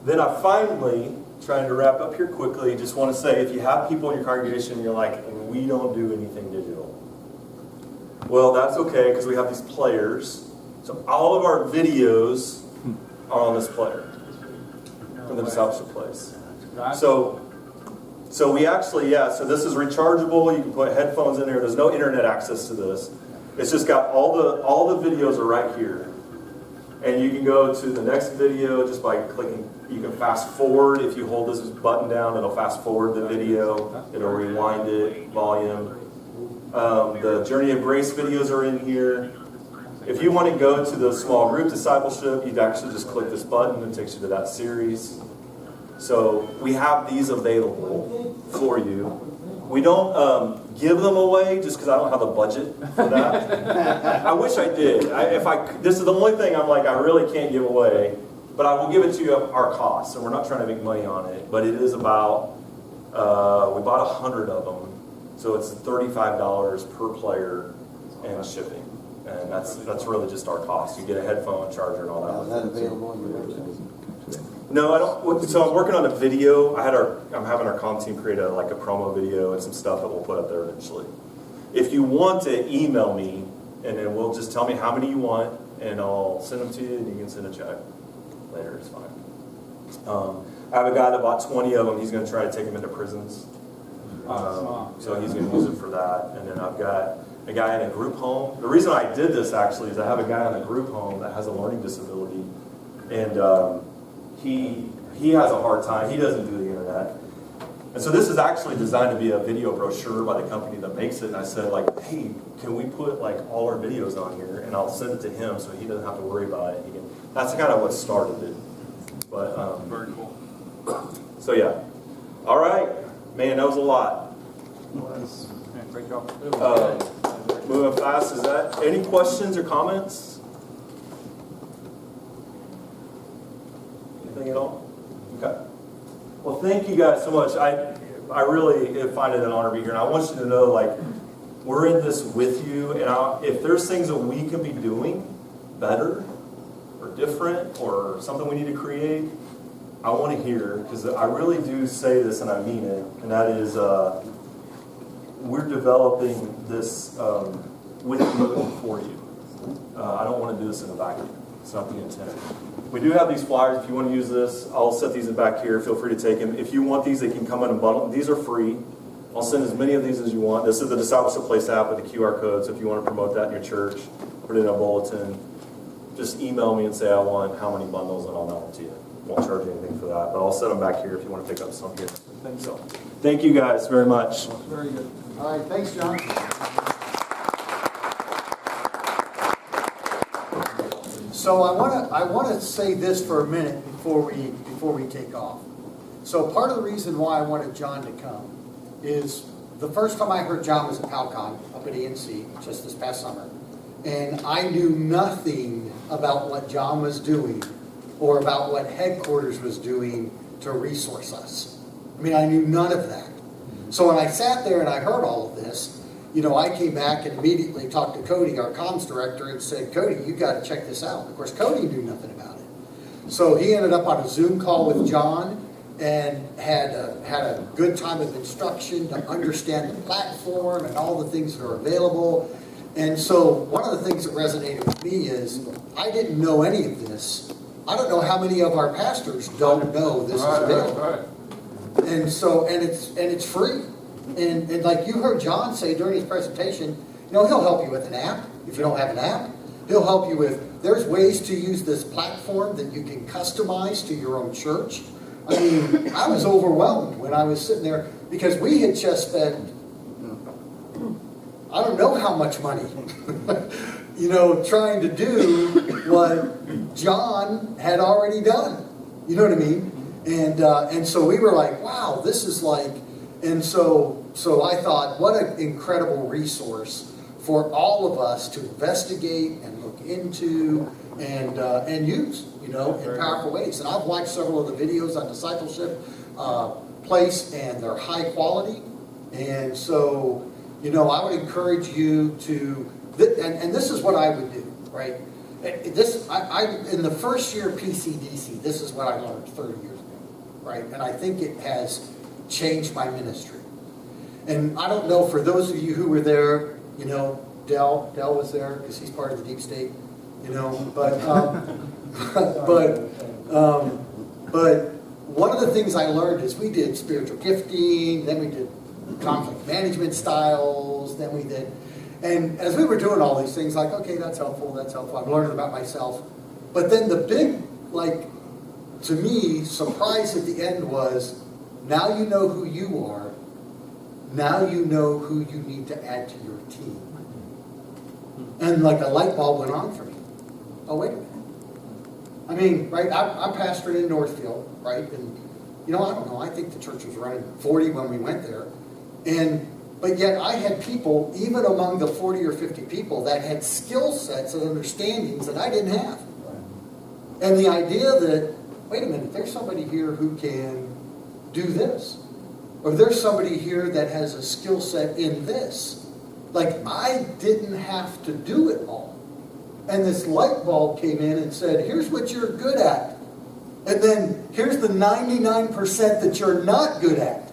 Then I finally, trying to wrap up here quickly, just want to say if you have people in your congregation and you're like, we don't do anything digital. Well, that's okay because we have these players. So all of our videos are on this player from the discipleship place. So we actually, so this is rechargeable. You can put headphones in there. There's no internet access to this. It's just got all the videos are right here. And you can go to the next video just by clicking. You can fast forward. If you hold this button down, it'll fast forward the video. It'll rewind it, volume. The Journey of Grace videos are in here. If you want to go to the small group discipleship, you'd actually just click this button and it takes you to that series. So we have these available for you. We don't give them away just because I don't have a budget for that. I wish I did. This is the only thing I'm like, I really can't give away. But I will give it to you at our cost. And we're not trying to make money on it. But it is about, we bought 100 of them. So it's $35 per player and shipping. And that's really just our cost. You get a headphone, charger, and all that.
Is that available on your website?
No, I don't. So I'm working on a video. I'm having our comm team create a promo video and some stuff that we'll put up there eventually. If you want to email me, and then we'll just tell me how many you want, and I'll send them to you, and you can send a check later. It's fine. I have a guy that bought 20 of them. He's going to try to take them into prisons. So he's going to use it for that. And then I've got a guy in a group home. The reason I did this actually is I have a guy in a group home that has a learning disability, and he has a hard time. He doesn't do the internet. And so this is actually designed to be a video brochure by the company that makes it. And I said, hey, can we put all our videos on here? And I'll send it to him so he doesn't have to worry about it. That's kind of what started it. But
Very cool.
So yeah. All right. Man, that was a lot.
Yeah, great job.
Moving fast, is that any questions or comments? Anything at all? Okay. Well, thank you guys so much. I really find it an honor to be here, and I want you to know, we're in this with you, and if there's things that we can be doing better or different or something we need to create, I want to hear, because I really do say this and I mean it, and that is we're developing this with you and for you. I don't want to do this in a vacuum. It's not the intent. We do have these flyers. If you want to use this, I'll set these back here. Feel free to take them. If you want these, they can come in a bundle. These are free. I'll send as many of these as you want. This is the Discipleship Place app with the QR code, so if you want to promote that in your church, put it in a bulletin, just email me and say I want how many bundles, and I'll mail them to you. Won't charge you anything for that, but I'll set them back here if you want to pick up some here. So, thank you guys very much.
Very good.
All right, thanks, John. So I want to say this for a minute before we take off. So part of the reason why I wanted John to come is the first time I heard John was at PalCon up at ENC just this past summer, and I knew nothing about what John was doing or about what headquarters was doing to resource us. I mean, I knew none of that. So when I sat there and I heard all of this, I came back and immediately talked to Cody, our comms director, and said, Cody, you got to check this out. Of course, Cody knew nothing about it. So he ended up on a Zoom call with John and had a good time of instruction to understand the platform and all the things that are available. And so one of the things that resonated with me is I didn't know any of this. I don't know how many of our pastors don't know this is available. And so, and it's free. And like you heard John say during his presentation, he'll help you with an app if you don't have an app. He'll help you with, there's ways to use this platform that you can customize to your own church. I mean, I was overwhelmed when I was sitting there because we had just spent, I don't know how much money, trying to do what John had already done. You know what I mean? And so we were like, wow, this is like, and so I thought, what an incredible resource for all of us to investigate and look into and use, in powerful ways. And I've watched several of the videos on Discipleship Place, and they're high quality. And so, I would encourage you to, and this is what I would do, right? In the first year of PCDC, this is what I learned 30 years ago, right? And I think it has changed my ministry. And I don't know, for those of you who were there, Dell was there because he's part of the deep state, but one of the things I learned is we did spiritual gifting, then we did conflict management styles, then we did, and as we were doing all these things, like, okay, that's helpful, I'm learning about myself. But then the big, to me, surprise at the end was, now you know who you are, now you know who you need to add to your team. And like a light bulb went on for me. Oh, wait a minute. I mean, right, I'm pastoring in Northfield, right? And, I don't know, I think the church was running 40 when we went there. But yet I had people, even among the 40 or 50 people, that had skill sets and understandings that I didn't have. And the idea that, wait a minute, there's somebody here who can do this. Or there's somebody here that has a skill set in this. Like, I didn't have to do it all. And this light bulb came in and said, here's what you're good at. And then here's the 99% that you're not good at.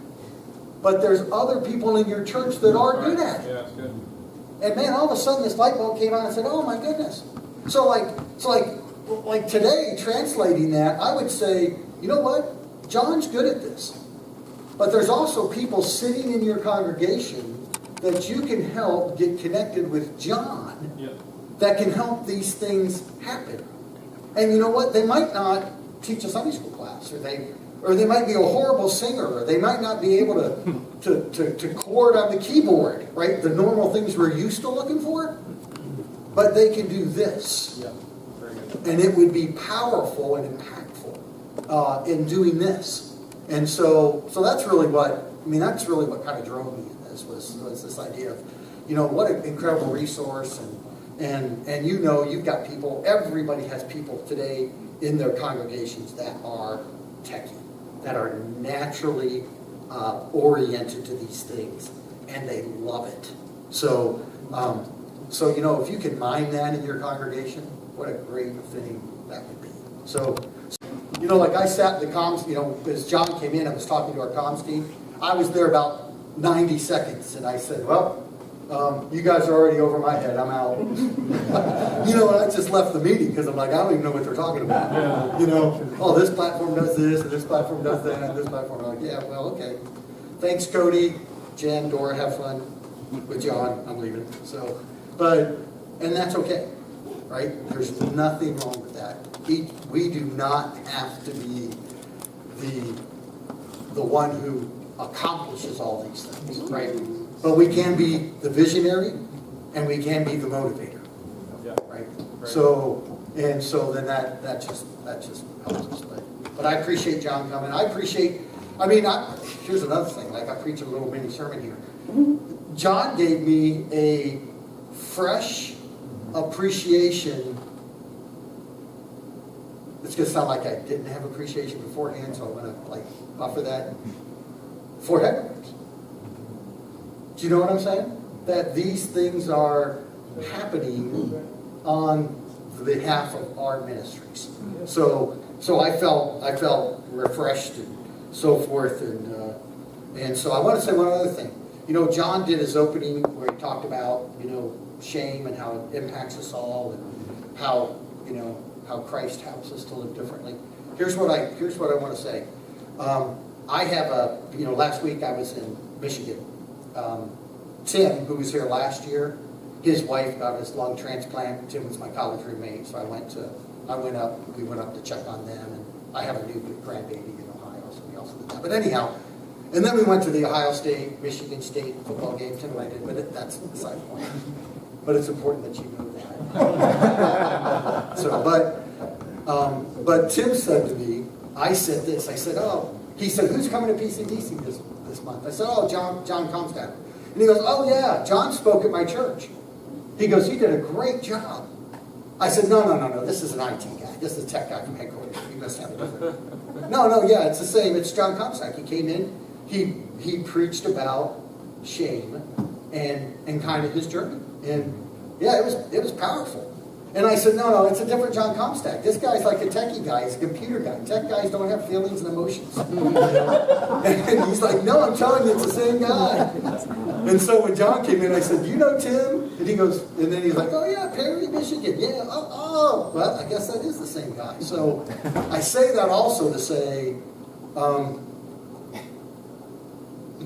But there's other people in your church that are good at it.
Yeah, that's good.
And man, all of a sudden this light bulb came on and said, oh my goodness. So like today, translating that, I would say, you know what? John's good at this. But there's also people sitting in your congregation that you can help get connected with John, that can help these things happen. And you know what? They might not teach a Sunday school class, or they might be a horrible singer, or they might not be able to chord on the keyboard, right? The normal things we're used to looking for. But they can do this. And it would be powerful and impactful in doing this. And so that's really what kind of drove me in this was this idea of, what an incredible resource, and you've got people, everybody has people today in their congregations that are techie, that are naturally oriented to these things, and they love it. So if you can mine that in your congregation, what a great thing that would be. So, like I sat in the comms, as John came in, I was talking to our comms team. I was there about 90 seconds, and I said, well, you guys are already over my head. I'm out. And I just left the meeting because I'm like, I don't even know what they're talking about. Oh, this platform does this, and this platform does that, and this platform. I'm like, yeah, well, okay. Thanks, Cody, Jen, Dora, have fun with John. I'm leaving. So, and that's okay, right? There's nothing wrong with that. We do not have to be the one who accomplishes all these things, right? But we can be the visionary, and we can be the motivator, right? So then that just helps us. But I appreciate John coming. Here's another thing. I preach a little mini sermon here. John gave me a fresh appreciation. It's gonna sound like I didn't have appreciation beforehand, so I'm gonna like buffer that for headquarters. Do you know what I'm saying? That these things are happening on behalf of our ministries. So I felt refreshed and so forth, and so I want to say one other thing. You know, John did his opening where he talked about, you know, shame and how it impacts us all, and how, you know, how Christ helps us to live differently. Here's what I want to say. I have last week I was in Michigan. Tim, who was here last year, his wife got his lung transplant. Tim was my college roommate, so we went up to check on them, and I have a new grandbaby in Ohio, so we also did that. But anyhow, and then we went to the Ohio State, Michigan State football game. Tim and I did, but that's beside the point. But it's important that you know that. But Tim said to me, I said this. I said, he said, who's coming to PCDC this month? I said, John Comstock. And he goes, oh yeah, John spoke at my church. He goes, he did a great job. I said, no, this is an IT guy. This is a tech guy from headquarters. You must have a different. No, yeah, it's the same. It's John Comstock. He came in, he preached about shame and kind of his journey. And yeah, it was powerful. And I said, no, it's a different John Comstock. This guy's like a techie guy. He's a computer guy. Tech guys don't have feelings and emotions. And he's like, no, I'm telling you, it's the same guy. And so when John came in, I said, do you know Tim? And he goes, and then he's like, oh yeah, Perry, Michigan. Yeah, well, I guess that is the same guy. So I say that also to say,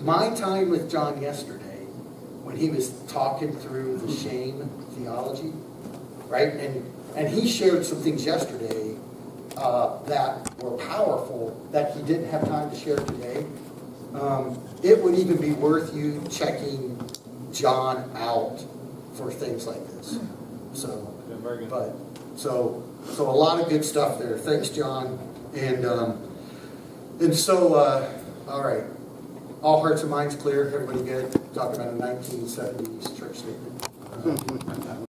my time with John yesterday, when he was talking through the shame theology, right? And he shared some things yesterday that were powerful that he didn't have time to share today. It would even be worth you checking John out for things like this. So a lot of good stuff there. Thanks, John. And so all right. All hearts and minds clear. Everybody good? Talking about a 1970s church statement.